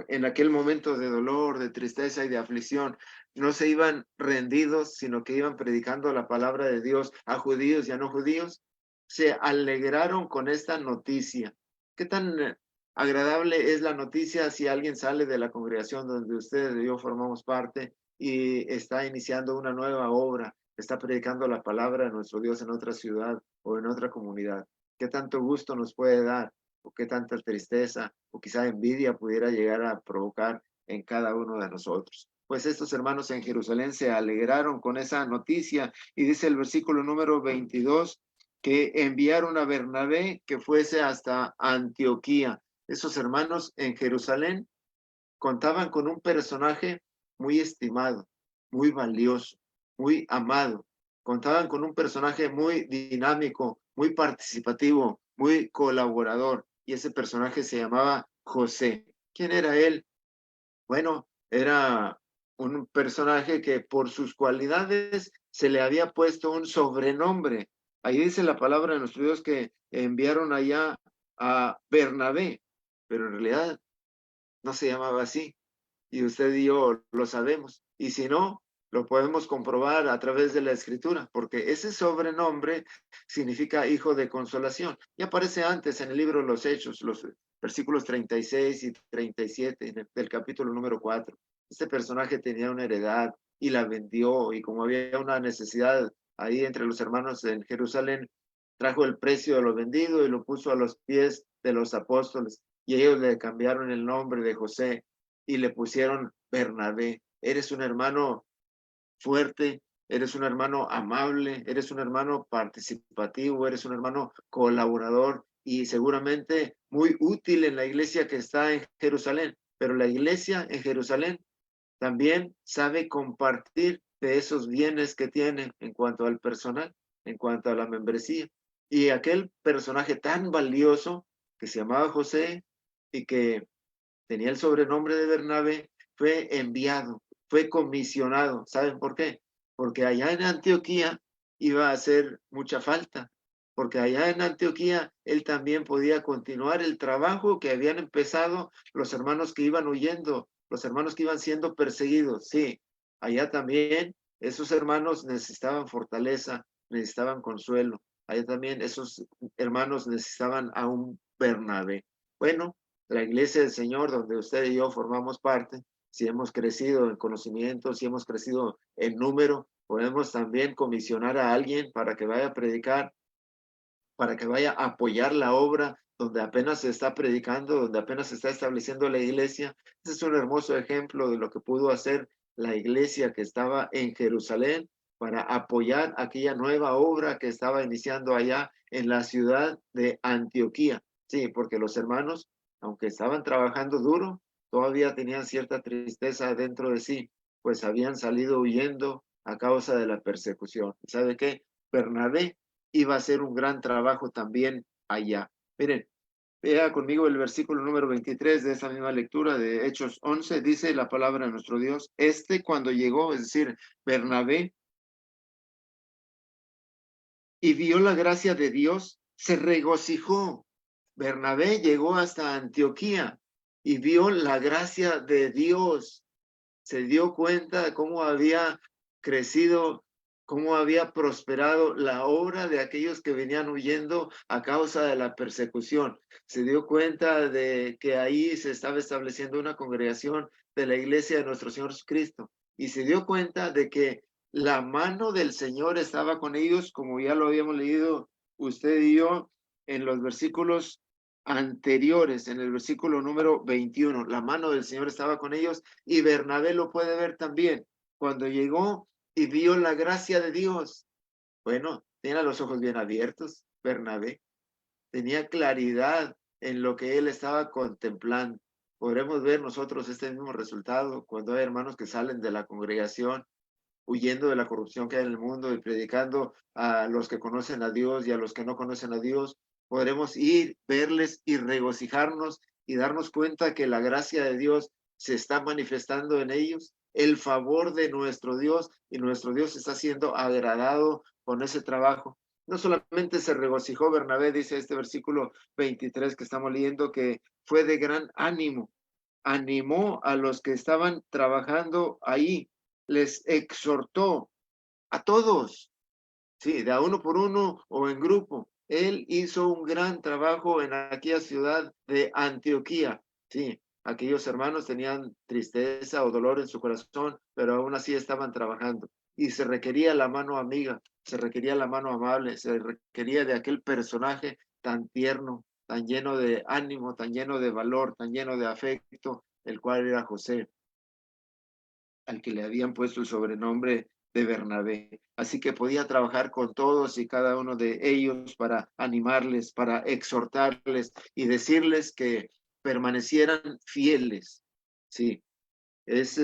en aquel momento de dolor, de tristeza y de aflicción, no se iban rendidos, sino que iban predicando la palabra de Dios a judíos y a no judíos, se alegraron con esta noticia. ¿Qué tan agradable es la noticia si alguien sale de la congregación donde ustedes y yo formamos parte y está iniciando una nueva obra, está predicando la palabra de nuestro Dios en otra ciudad o en otra comunidad? ¿Qué tanto gusto nos puede dar? ¿O qué tanta tristeza o quizá envidia pudiera llegar a provocar en cada uno de nosotros? Pues estos hermanos en Jerusalén se alegraron con esa noticia, y dice el versículo número 22 que enviaron a Bernabé que fuese hasta Antioquía. Esos hermanos en Jerusalén contaban con un personaje muy estimado, muy valioso, muy amado. Contaban con un personaje muy dinámico, muy participativo, muy colaborador, y ese personaje se llamaba José. ¿Quién era él? Bueno, era un personaje que por sus cualidades se le había puesto un sobrenombre. Ahí dice la palabra de nuestro Dios que enviaron allá a Bernabé, pero en realidad no se llamaba así, y usted y yo lo sabemos, y si no, lo podemos comprobar a través de la escritura, porque ese sobrenombre significa hijo de consolación, y aparece antes en el libro de los Hechos, los versículos 36 y 37 del capítulo número 4. Este personaje tenía una heredad y la vendió, y como había una necesidad ahí entre los hermanos en Jerusalén, trajo el precio de lo vendido y lo puso a los pies de los apóstoles, y ellos le cambiaron el nombre de José y le pusieron Bernabé. Eres un hermano fuerte, eres un hermano amable, eres un hermano participativo, eres un hermano colaborador y seguramente muy útil en la iglesia que está en Jerusalén. Pero la iglesia en Jerusalén también sabe compartir de esos bienes que tiene en cuanto al personal, en cuanto a la membresía. Y aquel personaje tan valioso que se llamaba José y que tenía el sobrenombre de Bernabé, fue enviado, fue comisionado. ¿Saben por qué? Porque allá en Antioquía iba a hacer mucha falta, porque allá en Antioquía él también podía continuar el trabajo que habían empezado los hermanos que iban huyendo, los hermanos que iban siendo perseguidos. Sí, allá también esos hermanos necesitaban fortaleza, necesitaban consuelo. Allá también esos hermanos necesitaban a un Bernabé. Bueno, la iglesia del Señor, donde usted y yo formamos parte, si hemos crecido en conocimiento, si hemos crecido en número, podemos también comisionar a alguien para que vaya a predicar, para que vaya a apoyar la obra donde apenas se está predicando, donde apenas se está estableciendo la iglesia. Ese es un hermoso ejemplo de lo que pudo hacer la iglesia que estaba en Jerusalén para apoyar aquella nueva obra que estaba iniciando allá en la ciudad de Antioquía. Sí, porque los hermanos, aunque estaban trabajando duro, todavía tenían cierta tristeza dentro de sí, pues habían salido huyendo a causa de la persecución. ¿Sabe qué? Bernabé iba a hacer un gran trabajo también allá. Miren, vea conmigo el versículo número 23 de esa misma lectura de Hechos 11, dice la palabra de nuestro Dios, cuando llegó, es decir, Bernabé, y vio la gracia de Dios, se regocijó. Bernabé llegó hasta Antioquía y vio la gracia de Dios. Se dio cuenta de cómo había crecido, cómo había prosperado la obra de aquellos que venían huyendo a causa de la persecución. Se dio cuenta de que ahí se estaba estableciendo una congregación de la iglesia de nuestro Señor Jesucristo. Y se dio cuenta de que La mano del Señor estaba con ellos, como ya lo habíamos leído usted y yo en los versículos anteriores, en el versículo número 21. La mano del Señor estaba con ellos y Bernabé lo puede ver también. Cuando llegó y vio la gracia de Dios, bueno, tenía los ojos bien abiertos, Bernabé. Tenía claridad en lo que él estaba contemplando. Podremos ver nosotros este mismo resultado cuando hay hermanos que salen de la congregación huyendo de la corrupción que hay en el mundo y predicando a los que conocen a Dios y a los que no conocen a Dios. Podremos ir, verles y regocijarnos y darnos cuenta que la gracia de Dios se está manifestando en ellos, el favor de nuestro Dios, y nuestro Dios está siendo agradado con ese trabajo. No solamente se regocijó Bernabé, dice este versículo 23 que estamos leyendo, que fue de gran ánimo, animó a los que estaban trabajando ahí, les exhortó a todos, sí, de a uno por uno o en grupo. Él hizo un gran trabajo en aquella ciudad de Antioquía, sí. Aquellos hermanos tenían tristeza o dolor en su corazón, pero aún así estaban trabajando. Y se requería la mano amiga, se requería la mano amable, se requería de aquel personaje tan tierno, tan lleno de ánimo, tan lleno de valor, tan lleno de afecto, el cual era José, al que le habían puesto el sobrenombre de Bernabé. Así que podía trabajar con todos y cada uno de ellos para animarles, para exhortarles y decirles que permanecieran fieles. Sí, es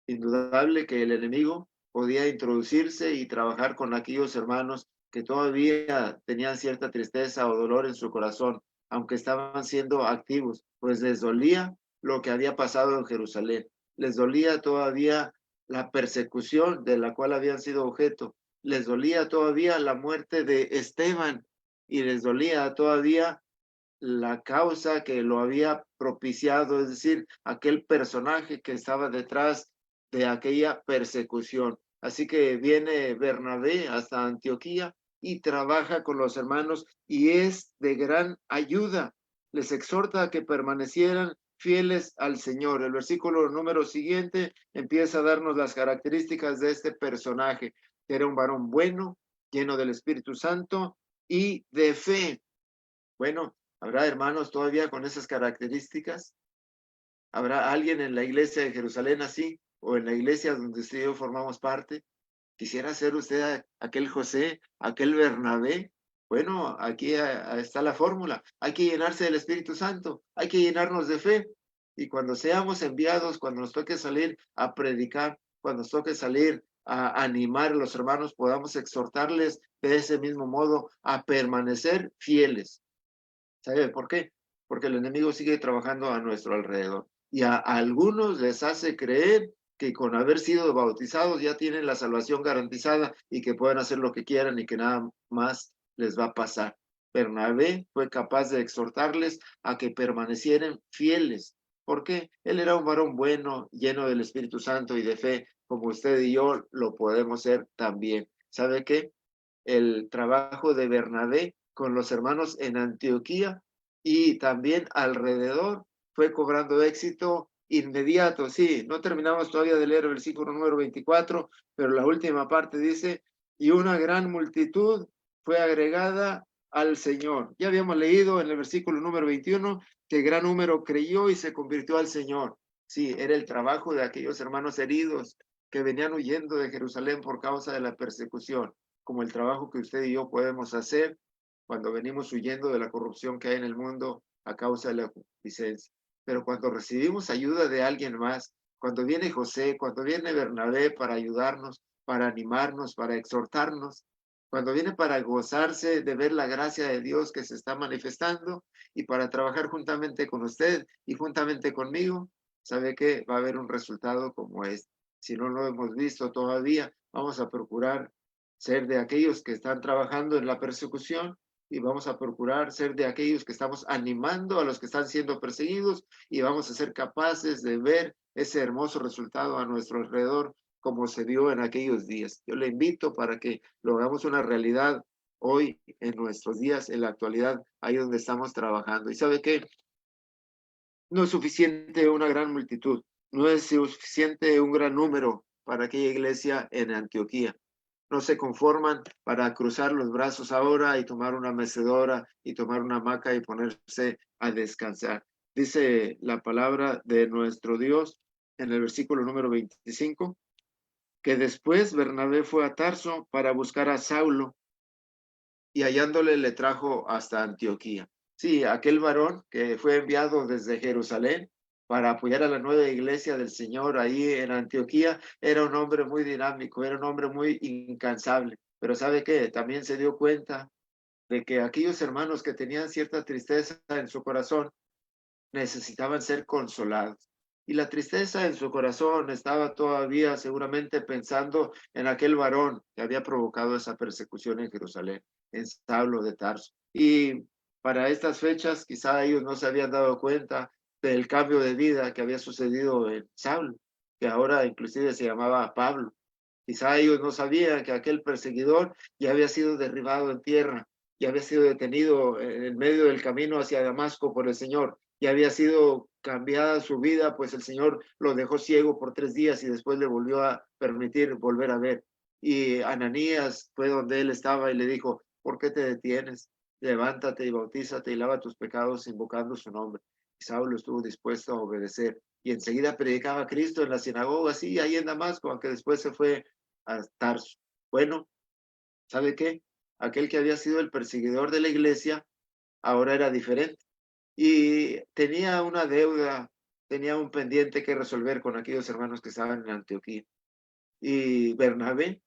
indudable que el enemigo podía introducirse y trabajar con aquellos hermanos que todavía tenían cierta tristeza o dolor en su corazón, aunque estaban siendo activos, pues les dolía lo que había pasado en Jerusalén. Les dolía todavía la persecución de la cual habían sido objeto. Les dolía todavía la muerte de Esteban y les dolía todavía la causa que lo había propiciado, es decir, aquel personaje que estaba detrás de aquella persecución. Así que viene Bernabé hasta Antioquía y trabaja con los hermanos y es de gran ayuda. Les exhorta a que permanecieran fieles al Señor. El versículo número siguiente empieza a darnos las características de este personaje, que era un varón bueno, lleno del Espíritu Santo y de fe. Bueno, ¿habrá hermanos todavía con esas características? ¿Habrá alguien en la iglesia de Jerusalén así? ¿O en la iglesia donde usted y yo formamos parte? ¿Quisiera ser usted aquel José, aquel Bernabé? Bueno, aquí está la fórmula. Hay que llenarse del Espíritu Santo, hay que llenarnos de fe. Y cuando seamos enviados, cuando nos toque salir a predicar, cuando nos toque salir a animar a los hermanos, podamos exhortarles de ese mismo modo a permanecer fieles. ¿Sabe por qué? Porque el enemigo sigue trabajando a nuestro alrededor. Y a algunos les hace creer que con haber sido bautizados ya tienen la salvación garantizada y que pueden hacer lo que quieran y que nada más les va a pasar. Bernabé fue capaz de exhortarles a que permanecieran fieles. ¿Por qué? Él era un varón bueno, lleno del Espíritu Santo y de fe, como usted y yo lo podemos ser también. ¿Sabe qué? El trabajo de Bernabé con los hermanos en Antioquía y también alrededor fue cobrando éxito inmediato. Sí, no terminamos todavía de leer el versículo número 24, pero la última parte dice, y una gran multitud fue agregada al Señor. Ya habíamos leído en el versículo número 21 que gran número creyó y se convirtió al Señor. Sí, era el trabajo de aquellos hermanos heridos que venían huyendo de Jerusalén por causa de la persecución, como el trabajo que usted y yo podemos hacer cuando venimos huyendo de la corrupción que hay en el mundo a causa de la concupiscencia. Pero cuando recibimos ayuda de alguien más, cuando viene José, cuando viene Bernabé para ayudarnos, para animarnos, para exhortarnos, cuando viene para gozarse de ver la gracia de Dios que se está manifestando y para trabajar juntamente con usted y juntamente conmigo, sabe que va a haber un resultado como este. Si no lo hemos visto todavía, vamos a procurar ser de aquellos que están trabajando en la persecución y vamos a procurar ser de aquellos que estamos animando a los que están siendo perseguidos y vamos a ser capaces de ver ese hermoso resultado a nuestro alrededor como se dio en aquellos días. Yo le invito para que lo hagamos una realidad hoy en nuestros días, en la actualidad, ahí donde estamos trabajando. ¿Y sabe qué? No es suficiente una gran multitud, no es suficiente un gran número para aquella iglesia en Antioquía. No se conforman para cruzar los brazos ahora y tomar una mecedora y tomar una hamaca y ponerse a descansar. Dice la palabra de nuestro Dios en el versículo número 25, que después Bernabé fue a Tarso para buscar a Saulo y hallándole le trajo hasta Antioquía. Sí, aquel varón que fue enviado desde Jerusalén para apoyar a la nueva iglesia del Señor ahí en Antioquía, era un hombre muy dinámico, era un hombre muy incansable. Pero ¿sabe qué? También se dio cuenta de que aquellos hermanos que tenían cierta tristeza en su corazón necesitaban ser consolados. Y la tristeza en su corazón estaba todavía seguramente pensando en aquel varón que había provocado esa persecución en Jerusalén, en Saulo de Tarso. Y para estas fechas quizá ellos no se habían dado cuenta del cambio de vida que había sucedido en Saulo, que ahora inclusive se llamaba Pablo. Quizá ellos no sabían que aquel perseguidor ya había sido derribado en tierra, ya había sido detenido en medio del camino hacia Damasco por el Señor, y había sido cambiada su vida, pues el Señor lo dejó ciego por 3 días y después le volvió a permitir volver a ver. Y Ananías fue donde él estaba y le dijo, ¿por qué te detienes? Levántate y bautízate y lava tus pecados invocando su nombre. Y Saulo estuvo dispuesto a obedecer y enseguida predicaba a Cristo en la sinagoga, sí, ahí en Damasco, aunque después se fue a Tarso. Bueno, ¿sabe qué? Aquel que había sido el perseguidor de la iglesia ahora era diferente y tenía una deuda, tenía un pendiente que resolver con aquellos hermanos que estaban en Antioquía. Y Bernabé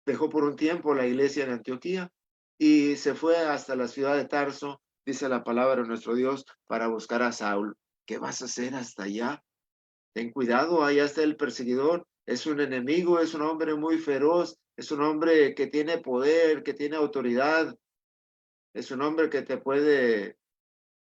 dejó por un tiempo la iglesia en Antioquía y se fue hasta la ciudad de Tarso, dice la palabra de nuestro Dios, para buscar a Saulo. ¿Qué vas a hacer hasta allá? Ten cuidado, allá está el perseguidor, es un enemigo, es un hombre muy feroz, es un hombre que tiene poder, que tiene autoridad, es un hombre que te puede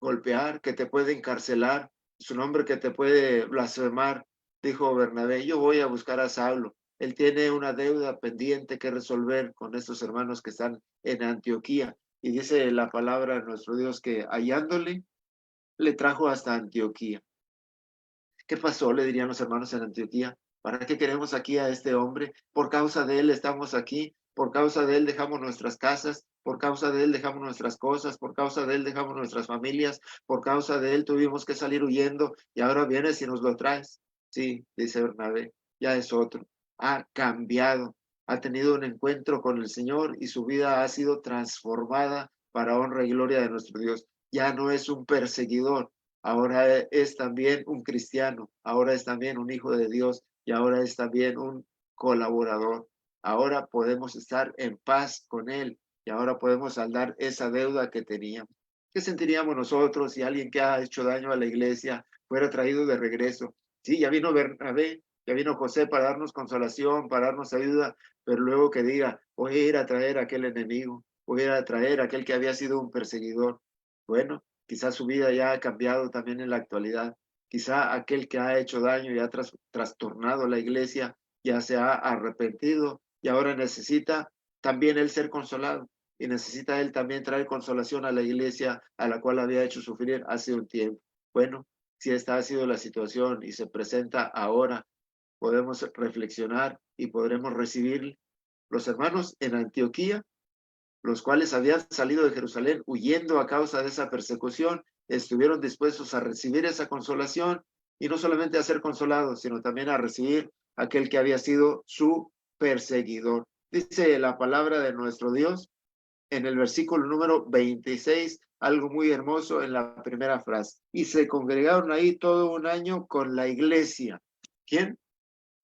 golpear, que te puede encarcelar, es un hombre que te puede blasfemar, dijo Bernabé. Yo voy a buscar a Saulo. Él tiene una deuda pendiente que resolver con estos hermanos que están en Antioquía. Y dice la palabra de nuestro Dios que hallándole, le trajo hasta Antioquía. ¿Qué pasó? Le dirían los hermanos en Antioquía. ¿Para qué queremos aquí a este hombre? Por causa de él estamos aquí. Por causa de él dejamos nuestras casas. Por causa de él dejamos nuestras cosas. Por causa de él dejamos nuestras familias. Por causa de él tuvimos que salir huyendo. Y ahora vienes y nos lo traes. Sí, dice Bernabé. Ya es otro. Ha cambiado. Ha tenido un encuentro con el Señor y su vida ha sido transformada para honra y gloria de nuestro Dios. Ya no es un perseguidor. Ahora es también un cristiano, ahora es también un hijo de Dios y ahora es también un colaborador. Ahora podemos estar en paz con él y ahora podemos saldar esa deuda que teníamos. ¿Qué sentiríamos nosotros si alguien que ha hecho daño a la iglesia fuera traído de regreso? Sí, ya vino Bernabé, ya vino José para darnos consolación, para darnos ayuda, pero luego que diga, voy a ir a traer a aquel enemigo, voy a ir a traer a aquel que había sido un perseguidor. Bueno, quizás su vida ya ha cambiado también en la actualidad. Quizá aquel que ha hecho daño y ha trastornado la iglesia ya se ha arrepentido y ahora necesita también él ser consolado y necesita él también traer consolación a la iglesia a la cual había hecho sufrir hace un tiempo. Bueno, si esta ha sido la situación y se presenta ahora, podemos reflexionar y podremos recibir los hermanos en Antioquía, los cuales habían salido de Jerusalén huyendo a causa de esa persecución, estuvieron dispuestos a recibir esa consolación y no solamente a ser consolados, sino también a recibir aquel que había sido su perseguidor. Dice la palabra de nuestro Dios en el versículo número 26, algo muy hermoso en la primera frase. Y se congregaron ahí todo un año con la iglesia. ¿Quién?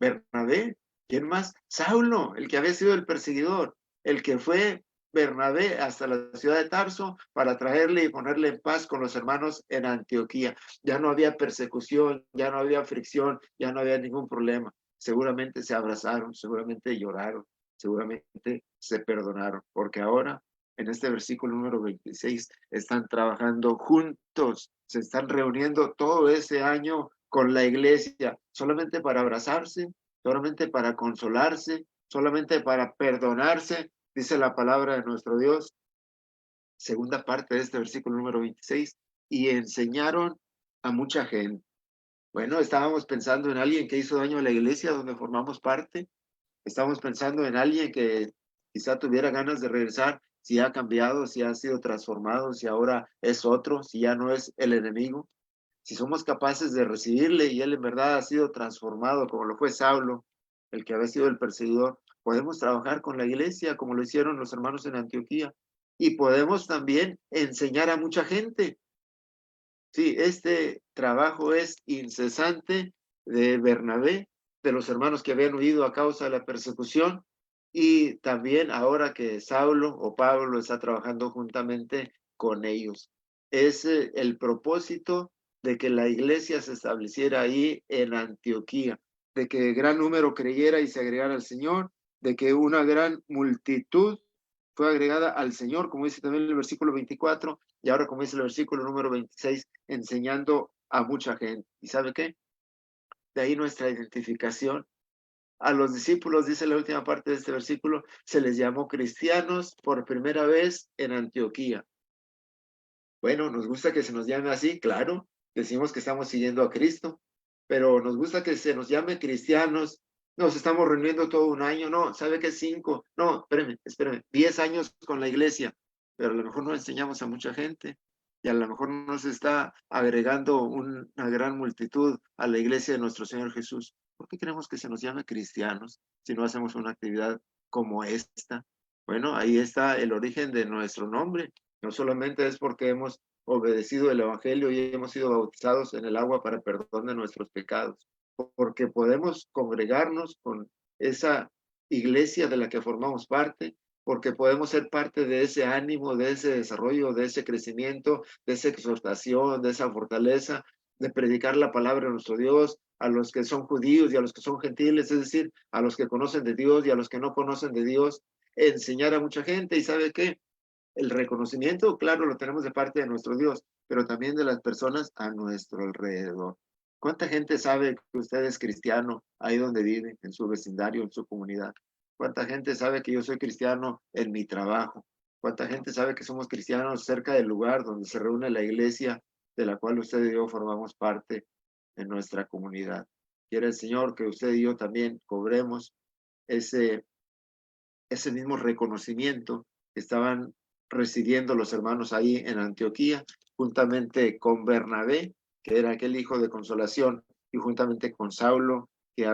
Bernabé. ¿Quién más? Saulo, el que había sido el perseguidor, el que fue Bernabé hasta la ciudad de Tarso para traerle y ponerle en paz con los hermanos en Antioquía. Ya no había persecución, ya no había fricción, ya no había ningún problema. Seguramente se abrazaron, seguramente lloraron, seguramente se perdonaron, porque ahora en este versículo número 26 están trabajando juntos, se están reuniendo todo ese año con la iglesia, solamente para abrazarse, solamente para consolarse, solamente para perdonarse, dice la palabra de nuestro Dios. Segunda parte de este versículo número 26, y enseñaron a mucha gente. Bueno, estábamos pensando en alguien que hizo daño a la iglesia donde formamos parte. Estamos pensando en alguien que quizá tuviera ganas de regresar, si ha cambiado, si ha sido transformado, si ahora es otro, si ya no es el enemigo. Si somos capaces de recibirle y él en verdad ha sido transformado, como lo fue Saulo, el que había sido el perseguidor, podemos trabajar con la iglesia como lo hicieron los hermanos en Antioquía y podemos también enseñar a mucha gente. Sí, este trabajo es incesante de Bernabé, de los hermanos que habían huido a causa de la persecución, y también ahora que Saulo o Pablo está trabajando juntamente con ellos. Es el propósito de que la iglesia se estableciera ahí en Antioquía, de que gran número creyera y se agregara al Señor, de que una gran multitud fue agregada al Señor, como dice también el versículo 24, y ahora como dice el versículo número 26, enseñando a mucha gente. ¿Y sabe qué? De ahí nuestra identificación. A los discípulos, dice la última parte de este versículo, se les llamó cristianos por primera vez en Antioquía. Bueno, nos gusta que se nos llame así, claro, decimos que estamos siguiendo a Cristo, pero nos gusta que se nos llame cristianos. Nos estamos reuniendo todo un año, no, ¿sabe qué? 5, no, espérame, 10 años con la iglesia, pero a lo mejor no enseñamos a mucha gente y a lo mejor nos está agregando una gran multitud a la iglesia de nuestro Señor Jesús. ¿Por qué queremos que se nos llame cristianos si no hacemos una actividad como esta? Bueno, ahí está el origen de nuestro nombre. No solamente es porque hemos obedecido el Evangelio y hemos sido bautizados en el agua para perdón de nuestros pecados, porque podemos congregarnos con esa iglesia de la que formamos parte, porque podemos ser parte de ese ánimo, de ese desarrollo, de ese crecimiento, de esa exhortación, de esa fortaleza, de predicar la palabra de nuestro Dios a los que son judíos y a los que son gentiles, es decir, a los que conocen de Dios y a los que no conocen de Dios, enseñar a mucha gente. ¿Y sabe qué? El reconocimiento, claro, lo tenemos de parte de nuestro Dios, pero también de las personas a nuestro alrededor. ¿Cuánta gente sabe que usted es cristiano ahí donde vive, en su vecindario, en su comunidad? ¿Cuánta gente sabe que yo soy cristiano en mi trabajo? ¿Cuánta gente sabe que somos cristianos cerca del lugar donde se reúne la iglesia de la cual usted y yo formamos parte en nuestra comunidad? Quiere el Señor que usted y yo también cobremos ese mismo reconocimiento que estaban recibiendo los hermanos ahí en Antioquía, juntamente con Bernabé, que era aquel hijo de consolación, y juntamente con Saulo, que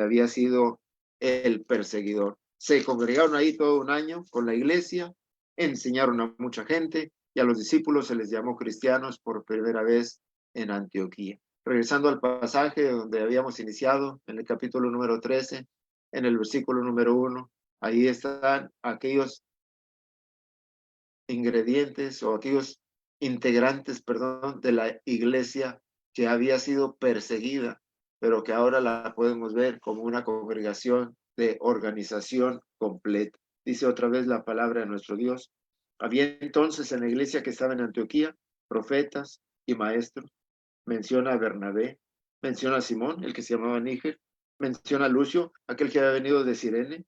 había sido el perseguidor. Se congregaron ahí todo un año con la iglesia, enseñaron a mucha gente, y a los discípulos se les llamó cristianos por primera vez en Antioquía. Regresando al pasaje donde habíamos iniciado, en el capítulo número 13, en el versículo número 1, ahí están aquellos ingredientes o aquellos integrantes, perdón, de la iglesia que había sido perseguida, pero que ahora la podemos ver como una congregación de organización completa. Dice otra vez la palabra de nuestro Dios. Había entonces en la iglesia que estaba en Antioquía profetas y maestros. Menciona a Bernabé, menciona a Simón, el que se llamaba Níger, menciona a Lucio, aquel que había venido de Cirene,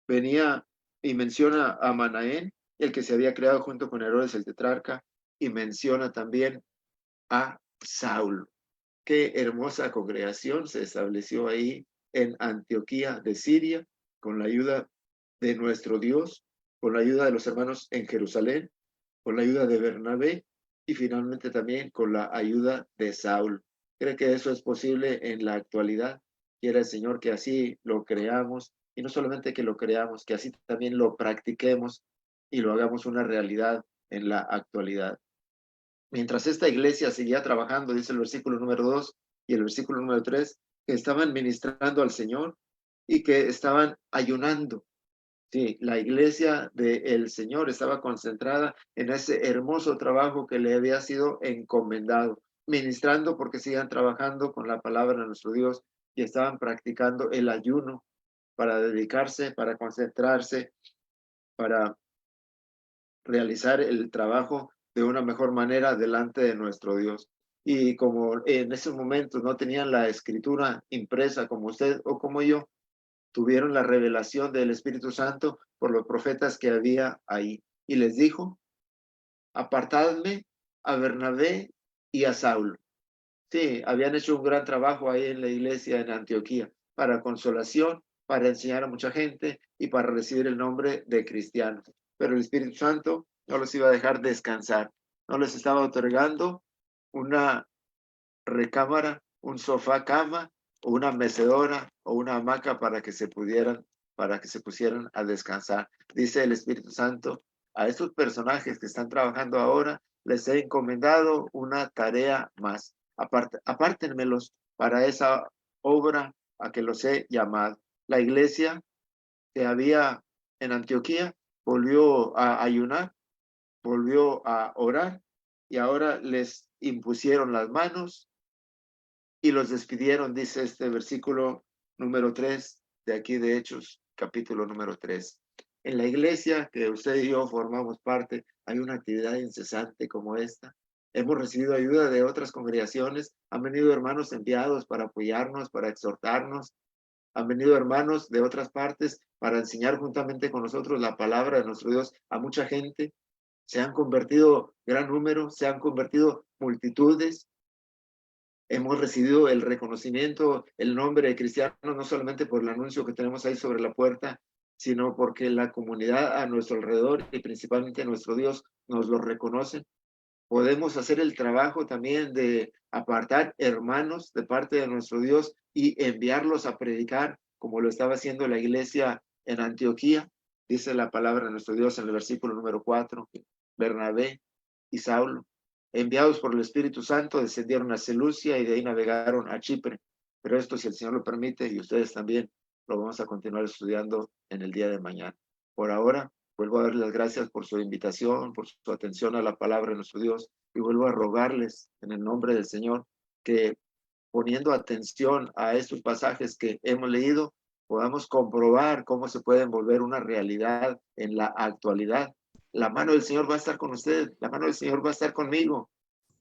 venía y menciona a Manaén, el que se había creado junto con Herodes el tetrarca, y menciona también a Saulo. Qué hermosa congregación se estableció ahí en Antioquía de Siria, con la ayuda de nuestro Dios, con la ayuda de los hermanos en Jerusalén, con la ayuda de Bernabé y finalmente también con la ayuda de Saulo. ¿Cree que eso es posible en la actualidad? Quiera el Señor que así lo creamos y no solamente que lo creamos, que así también lo practiquemos y lo hagamos una realidad en la actualidad. Mientras esta iglesia seguía trabajando, dice el versículo número 2 y el versículo número 3, que estaban ministrando al Señor y que estaban ayunando. Sí, la iglesia del Señor estaba concentrada en ese hermoso trabajo que le había sido encomendado, ministrando porque sigan trabajando con la palabra de nuestro Dios y estaban practicando el ayuno para dedicarse, para concentrarse, para realizar el trabajo de una mejor manera delante de nuestro Dios. Y como en esos momentos no tenían la escritura impresa como usted o como yo, tuvieron la revelación del Espíritu Santo por los profetas que había ahí. Y les dijo, apartadme a Bernabé y a Saulo. Sí, habían hecho un gran trabajo ahí en la iglesia en Antioquía para consolación, para enseñar a mucha gente y para recibir el nombre de cristianos. Pero el Espíritu Santo no los iba a dejar descansar, no les estaba otorgando una recámara, un sofá cama o una mecedora o una hamaca para que se pusieran a descansar. Dice el Espíritu Santo, a estos personajes que están trabajando ahora les he encomendado una tarea más. Apártenmelos para esa obra a que los he llamado. La iglesia que había en Antioquía volvió a ayunar, volvió a orar y ahora les impusieron las manos y los despidieron, dice este versículo número 3 de aquí de Hechos, capítulo número 3. En la iglesia que usted y yo formamos parte, hay una actividad incesante como esta. Hemos recibido ayuda de otras congregaciones, han venido hermanos enviados para apoyarnos, para exhortarnos, han venido hermanos de otras partes para enseñar juntamente con nosotros la palabra de nuestro Dios a mucha gente. Se han convertido gran número, se han convertido multitudes. Hemos recibido el reconocimiento, el nombre de cristiano, no solamente por el anuncio que tenemos ahí sobre la puerta, sino porque la comunidad a nuestro alrededor y principalmente nuestro Dios nos lo reconoce. Podemos hacer el trabajo también de apartar hermanos de parte de nuestro Dios y enviarlos a predicar, como lo estaba haciendo la iglesia en Antioquía. Dice la palabra de nuestro Dios en el versículo número 4, Bernabé y Saulo, enviados por el Espíritu Santo, descendieron a Seleucia y de ahí navegaron a Chipre. Pero esto, si el Señor lo permite, y ustedes también, lo vamos a continuar estudiando en el día de mañana. Por ahora, vuelvo a darles las gracias por su invitación, por su atención a la palabra de nuestro Dios, y vuelvo a rogarles en el nombre del Señor que, poniendo atención a estos pasajes que hemos leído, podamos comprobar cómo se pueden volver una realidad en la actualidad. La mano del Señor va a estar con usted, la mano del Señor va a estar conmigo.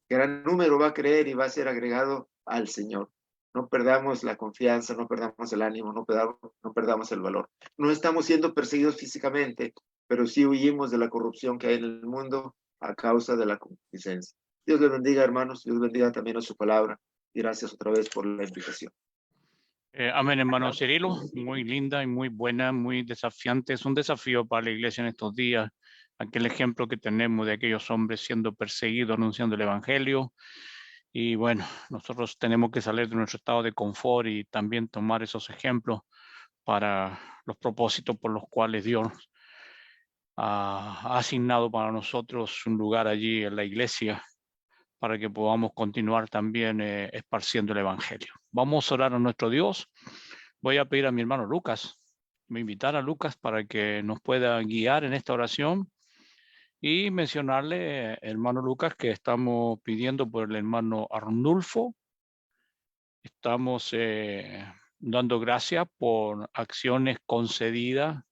Gran número va a creer y va a ser agregado al Señor. No perdamos la confianza, no perdamos el ánimo, no perdamos el valor. No estamos siendo perseguidos físicamente, pero sí huimos de la corrupción que hay en el mundo a causa de la concupiscencia. Dios les bendiga, hermanos. Dios bendiga también a su palabra. Y gracias otra vez por la invitación. Amén, hermano Cirilo. Muy linda y muy buena, muy desafiante. Es un desafío para la iglesia en estos días. Aquel ejemplo que tenemos de aquellos hombres siendo perseguidos, anunciando el evangelio. Y bueno, nosotros tenemos que salir de nuestro estado de confort y también tomar esos ejemplos para los propósitos por los cuales Dios ha asignado para nosotros un lugar allí en la iglesia para que podamos continuar también esparciendo el evangelio. Vamos a orar a nuestro Dios. Voy a pedir a mi hermano Lucas, me invitar a Lucas para que nos pueda guiar en esta oración y mencionarle, hermano Lucas, que estamos pidiendo por el hermano Arnulfo. Estamos dando gracias por acciones concedidas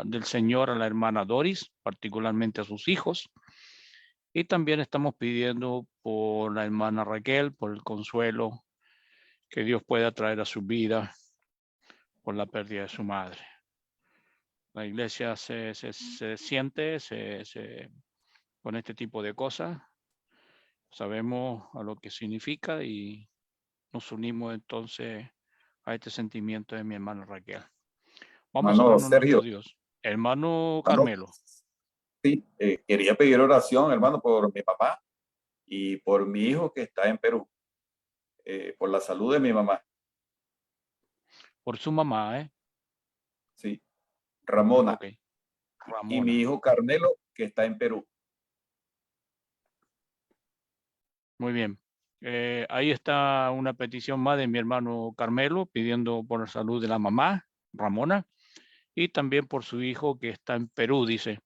del Señor a la hermana Doris, particularmente a sus hijos. Y también estamos pidiendo por la hermana Raquel, por el consuelo que Dios pueda traer a su vida por la pérdida de su madre. La iglesia se siente con este tipo de cosas. Sabemos a lo que significa y nos unimos entonces a este sentimiento de mi hermana Raquel. Vamos a orar a nuestro Dios. Hermano Carmelo. Sí, quería pedir oración, hermano, por mi papá y por mi hijo que está en Perú, por la salud de mi mamá. Por su mamá, ¿eh? Sí, Ramona. Okay. Ramona. Y mi hijo Carmelo, que está en Perú. Muy bien. Ahí está una petición más de mi hermano Carmelo, pidiendo por la salud de la mamá, Ramona, y también por su hijo que está en Perú, dice.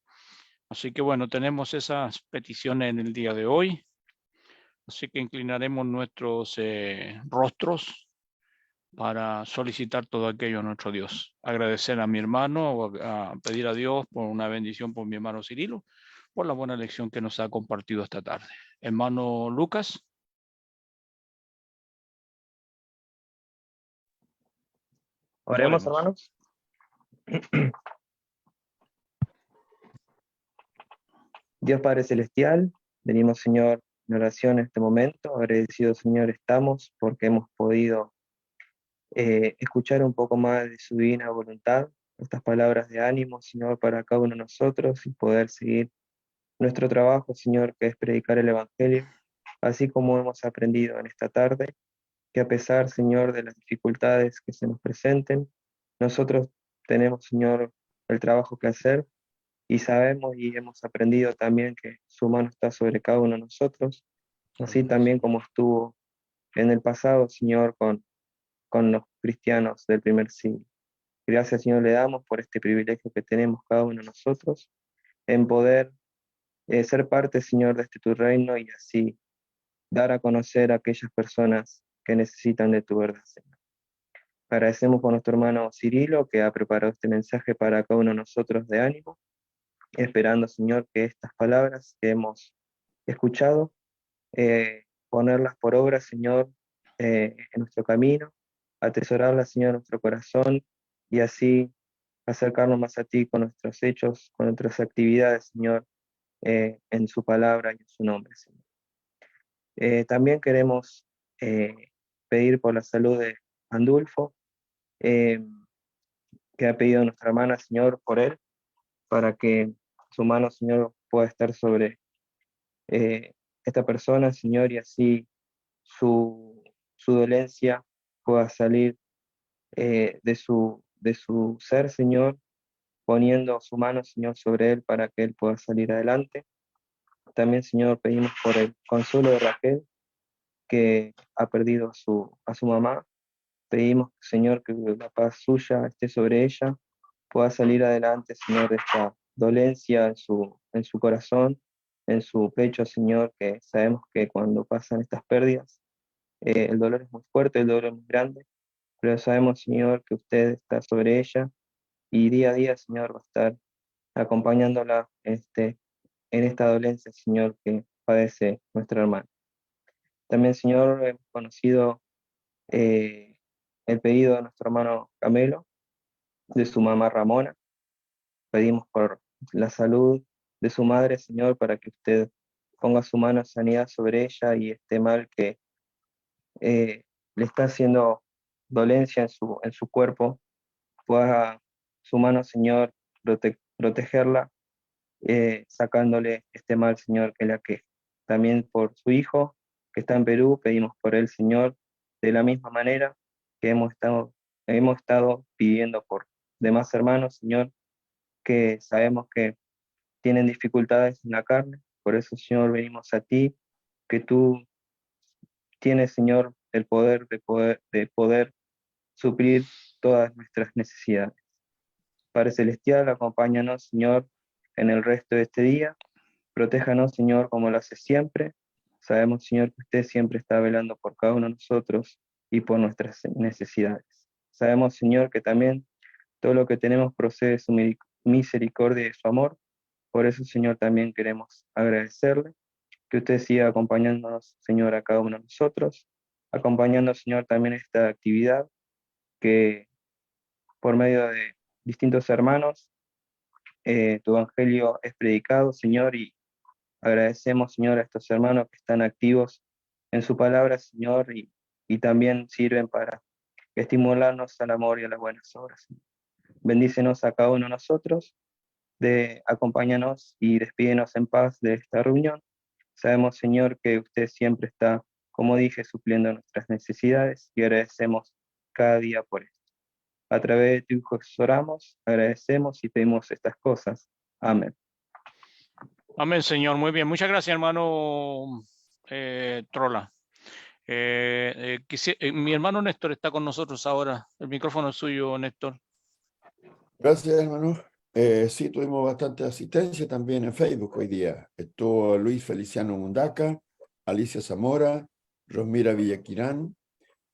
Así que bueno, tenemos esas peticiones en el día de hoy. Así que inclinaremos nuestros rostros para solicitar todo aquello a nuestro Dios. Agradecer a mi hermano, a pedir a Dios por una bendición por mi hermano Cirilo, por la buena lección que nos ha compartido esta tarde. Hermano Lucas. Oremos, hermanos. Dios Padre Celestial, venimos, Señor, en oración en este momento. Agradecidos, Señor, estamos porque hemos podido escuchar un poco más de su divina voluntad, estas palabras de ánimo, Señor, para cada uno de nosotros y poder seguir nuestro trabajo, Señor, que es predicar el Evangelio, así como hemos aprendido en esta tarde, que a pesar, Señor, de las dificultades que se nos presenten, nosotros tenemos, Señor, el trabajo que hacer y sabemos y hemos aprendido también que su mano está sobre cada uno de nosotros, así también como estuvo en el pasado, Señor, con los cristianos del primer siglo. Gracias, Señor, le damos por este privilegio que tenemos cada uno de nosotros en poder ser parte, Señor, de tu reino y así dar a conocer a aquellas personas que necesitan de tu verdad, Señor. Agradecemos por nuestro hermano Cirilo que ha preparado este mensaje para cada uno de nosotros de ánimo, esperando, Señor, que estas palabras que hemos escuchado, ponerlas por obra, Señor, en nuestro camino, atesorarlas, Señor, en nuestro corazón y así acercarnos más a ti con nuestros hechos, con nuestras actividades, Señor, en su palabra y en su nombre, Señor. También queremos pedir por la salud de Andulfo, que ha pedido a nuestra hermana, Señor, por él, para que su mano, Señor, pueda estar sobre esta persona, Señor, y así su dolencia pueda salir de su ser, Señor, poniendo su mano, Señor, sobre él para que él pueda salir adelante. También, Señor, pedimos por el consuelo de Raquel, que ha perdido a su mamá. Pedimos, Señor, que la paz suya esté sobre ella, pueda salir adelante, Señor, de esta dolencia en su corazón, en su pecho, Señor, que sabemos que cuando pasan estas pérdidas, el dolor es muy fuerte, el dolor es muy grande, pero sabemos, Señor, que usted está sobre ella y día a día, Señor, va a estar acompañándola en esta dolencia, Señor, que padece nuestra hermana. También, Señor, hemos conocido el pedido de nuestro hermano Camelo, de su mamá Ramona. Pedimos por la salud de su madre, Señor, para que usted ponga su mano de sanidad sobre ella y este mal que le está haciendo dolencia en su cuerpo, pueda su mano, Señor, protegerla, sacándole este mal, Señor, que la queja. También por su hijo, que está en Perú, pedimos por él, Señor, de la misma manera que hemos estado pidiendo por demás hermanos, Señor, que sabemos que tienen dificultades en la carne. Por eso, Señor, venimos a ti, que tú tienes, Señor, el poder de poder suplir todas nuestras necesidades. Padre Celestial, acompáñanos, Señor, en el resto de este día. Protéjanos, Señor, como lo hace siempre. Sabemos, Señor, que usted siempre está velando por cada uno de nosotros y por nuestras necesidades. Sabemos, Señor, que también todo lo que tenemos procede de su misericordia y de su amor. Por eso, Señor, también queremos agradecerle que usted siga acompañándonos, Señor, a cada uno de nosotros, acompañando, Señor, también esta actividad que por medio de distintos hermanos, tu evangelio es predicado, Señor, y agradecemos, Señor, a estos hermanos que están activos en su palabra, Señor, y también sirven para estimularnos al amor y a las buenas obras. Bendícenos a cada uno de nosotros, acompáñanos y despídenos en paz de esta reunión. Sabemos, Señor, que usted siempre está, como dije, supliendo nuestras necesidades y agradecemos cada día por esto. A través de tu Hijo oramos, agradecemos y pedimos estas cosas. Amén. Amén, Señor. Muy bien. Muchas gracias, hermano Trola. Mi hermano Néstor está con nosotros ahora. El micrófono es suyo, Néstor. Gracias, hermano. Sí, tuvimos bastante asistencia también en Facebook hoy día. Estuvo Luis Feliciano Mundaca, Alicia Zamora, Rosmira Villaquirán,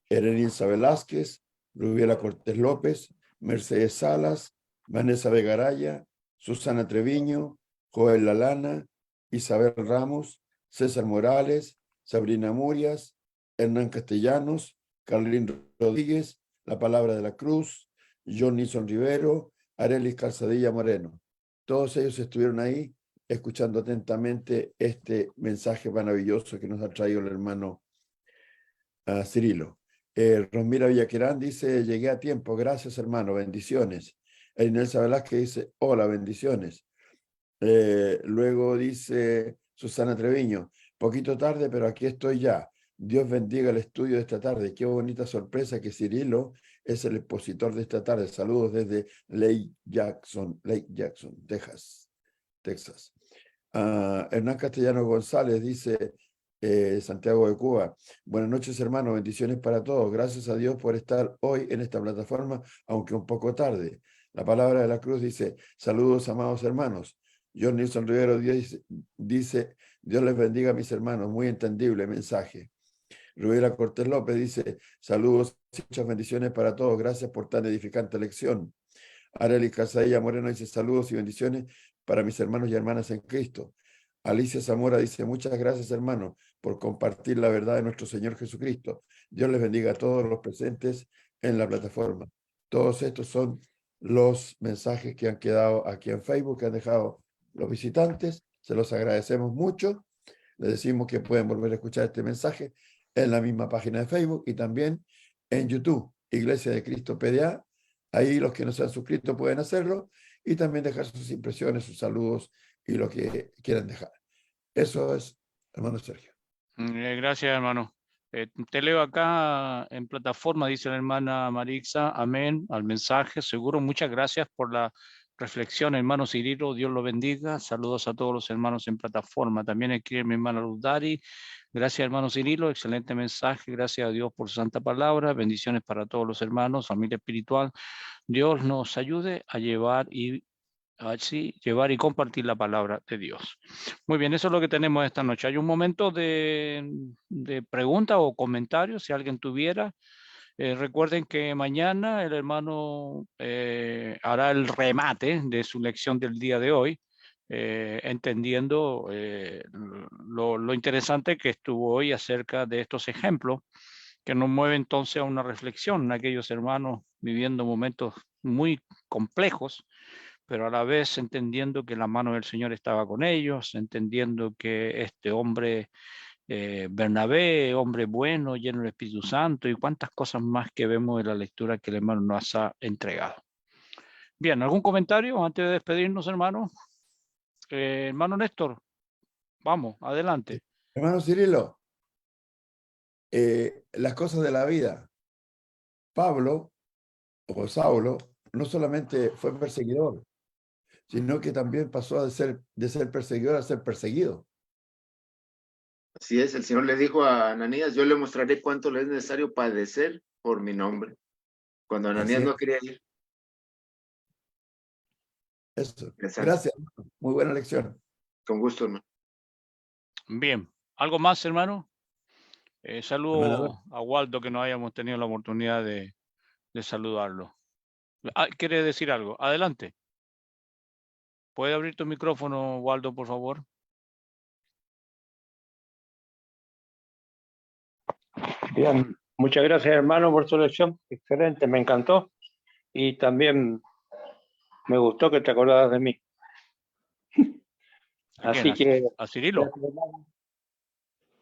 Erenilza Velázquez, Rubiela Cortés López, Mercedes Salas, Vanessa Vegaraya, Susana Treviño, Joel Lalana, Isabel Ramos, César Morales, Sabrina Murias, Hernán Castellanos, Carlín Rodríguez, La Palabra de la Cruz, John Nilson Rivero, Arelis Calzadilla Moreno. Todos ellos estuvieron ahí escuchando atentamente este mensaje maravilloso que nos ha traído el hermano Cirilo. Rosmira Villaquerán dice, llegué a tiempo, gracias hermano, bendiciones. Inelsa Velázquez dice, hola, bendiciones. Luego dice Susana Treviño, poquito tarde, pero aquí estoy ya. Dios bendiga el estudio de esta tarde. Qué bonita sorpresa que Cirilo es el expositor de esta tarde. Saludos desde Lake Jackson, Texas. Hernán Castellano González dice, Santiago de Cuba, buenas noches hermano, bendiciones para todos. Gracias a Dios por estar hoy en esta plataforma, aunque un poco tarde. La palabra de la cruz dice, saludos amados hermanos. John Nilsson Rivero dice, Dios les bendiga a mis hermanos, muy entendible mensaje. Rubela Cortés López dice, saludos y muchas bendiciones para todos, gracias por tan edificante lección. Arely Casailla Moreno dice, saludos y bendiciones para mis hermanos y hermanas en Cristo. Alicia Zamora dice, muchas gracias hermano por compartir la verdad de nuestro Señor Jesucristo. Dios les bendiga a todos los presentes en la plataforma. Todos estos son los mensajes que han quedado aquí en Facebook, que han dejado los visitantes. Se los agradecemos mucho. Les decimos que pueden volver a escuchar este mensaje en la misma página de Facebook y también en YouTube, Iglesia de Cristo PDA. Ahí los que no se han suscrito pueden hacerlo y también dejar sus impresiones, sus saludos y lo que quieran dejar. Eso es, hermano Sergio. Gracias, hermano. Te leo acá en plataforma, dice la hermana Marixa, amén al mensaje, seguro. Muchas gracias por la reflexión, hermano Cirilo, Dios lo bendiga. Saludos a todos los hermanos en plataforma. También escribe mi hermana Luz Dari. Gracias, hermano Cirilo, excelente mensaje. Gracias a Dios por su santa palabra. Bendiciones para todos los hermanos, familia espiritual. Dios nos ayude a llevar y compartir la palabra de Dios. Muy bien, eso es lo que tenemos esta noche. Hay un momento de pregunta o comentarios, si alguien tuviera. Recuerden que mañana el hermano hará el remate de su lección del día de hoy, entendiendo lo interesante que estuvo hoy acerca de estos ejemplos que nos mueve entonces a una reflexión, aquellos hermanos viviendo momentos muy complejos, pero a la vez entendiendo que la mano del Señor estaba con ellos, entendiendo que este hombre Bernabé, hombre bueno, lleno del Espíritu Santo y cuántas cosas más que vemos en la lectura que el hermano nos ha entregado. Bien, ¿algún comentario antes de despedirnos, hermano? Hermano Néstor, vamos, adelante. Hermano Cirilo, las cosas de la vida. Pablo, o Saulo, no solamente fue perseguidor, sino que también pasó de ser perseguidor a ser perseguido. Así es, el Señor le dijo a Ananías, yo le mostraré cuánto le es necesario padecer por mi nombre. Cuando Ananías no quería ir. Eso. Gracias. Muy buena lección. Con gusto, hermano. Bien. ¿Algo más, hermano? Saludo a Waldo, que no hayamos tenido la oportunidad de saludarlo. ¿Quiere decir algo? Adelante. ¿Puede abrir tu micrófono, Waldo, por favor? Bien, muchas gracias, hermano, por su lección. Excelente, me encantó. Y también me gustó que te acordaras de mí. Así que, a Cirilo,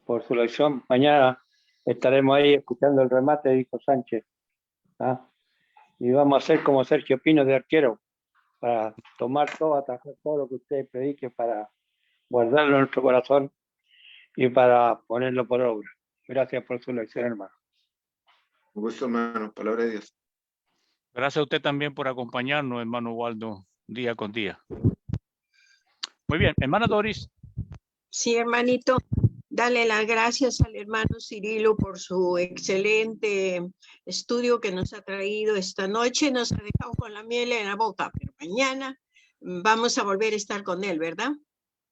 por su lección, mañana estaremos ahí escuchando el remate, dijo Sánchez. ¿Ah? Y vamos a hacer como Sergio Pino de arquero, para tomar todo, atajar todo lo que usted predique, para guardarlo en nuestro corazón y para ponerlo por obra. Gracias por su lección, hermano. Un gusto, hermano. Palabra de Dios. Gracias a usted también por acompañarnos, hermano Waldo, día con día. Muy bien, hermana Doris. Sí, hermanito, dale las gracias al hermano Cirilo por su excelente estudio que nos ha traído esta noche. Nos ha dejado con la miel en la boca, pero mañana vamos a volver a estar con él, ¿verdad?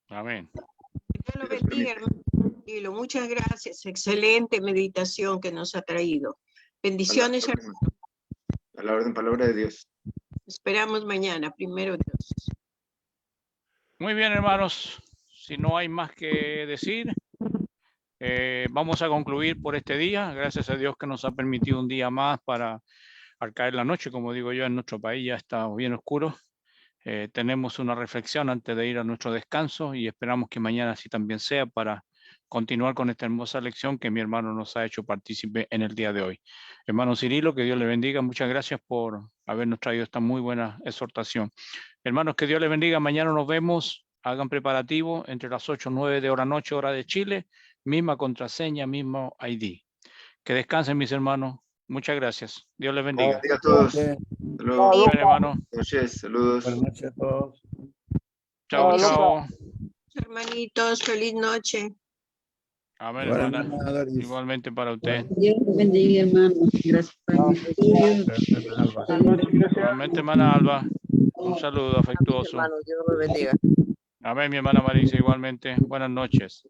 Amén. Dios lo bendiga, hermano Cirilo. Muchas gracias. Excelente meditación que nos ha traído. Bendiciones, hermano. A la orden, palabra de Dios. Esperamos mañana, primero Dios. Muy bien, hermanos. Si no hay más que decir, vamos a concluir por este día. Gracias a Dios que nos ha permitido un día más para al caer la noche, como digo yo, en nuestro país ya está bien oscuro. tenemos una reflexión antes de ir a nuestro descanso y esperamos que mañana así también sea para continuar con esta hermosa lección que mi hermano nos ha hecho partícipe en el día de hoy. Hermano Cirilo, que Dios le bendiga. Muchas gracias por habernos traído esta muy buena exhortación. Hermanos, que Dios les bendiga. Mañana nos vemos. Hagan preparativo entre las 8 y 9 de hora noche, hora de Chile. Misma contraseña, mismo ID. Que descansen, mis hermanos. Muchas gracias. Dios les bendiga. Bendiga a todos. Gracias. Hasta luego. Bien, hermano. Noches, saludos. Buenas noches a todos. Chao, chao. Hermanitos, feliz noche. Amén, Buenas hermana. noches, Doris. Igualmente para usted. Dios te bendiga, hermano. Gracias por el estudio. Gracias, Alba. Igualmente, hermana Alba. Un saludo afectuoso. Hermano, Dios lo bendiga. Amén, mi hermana Marisa, igualmente. Buenas noches.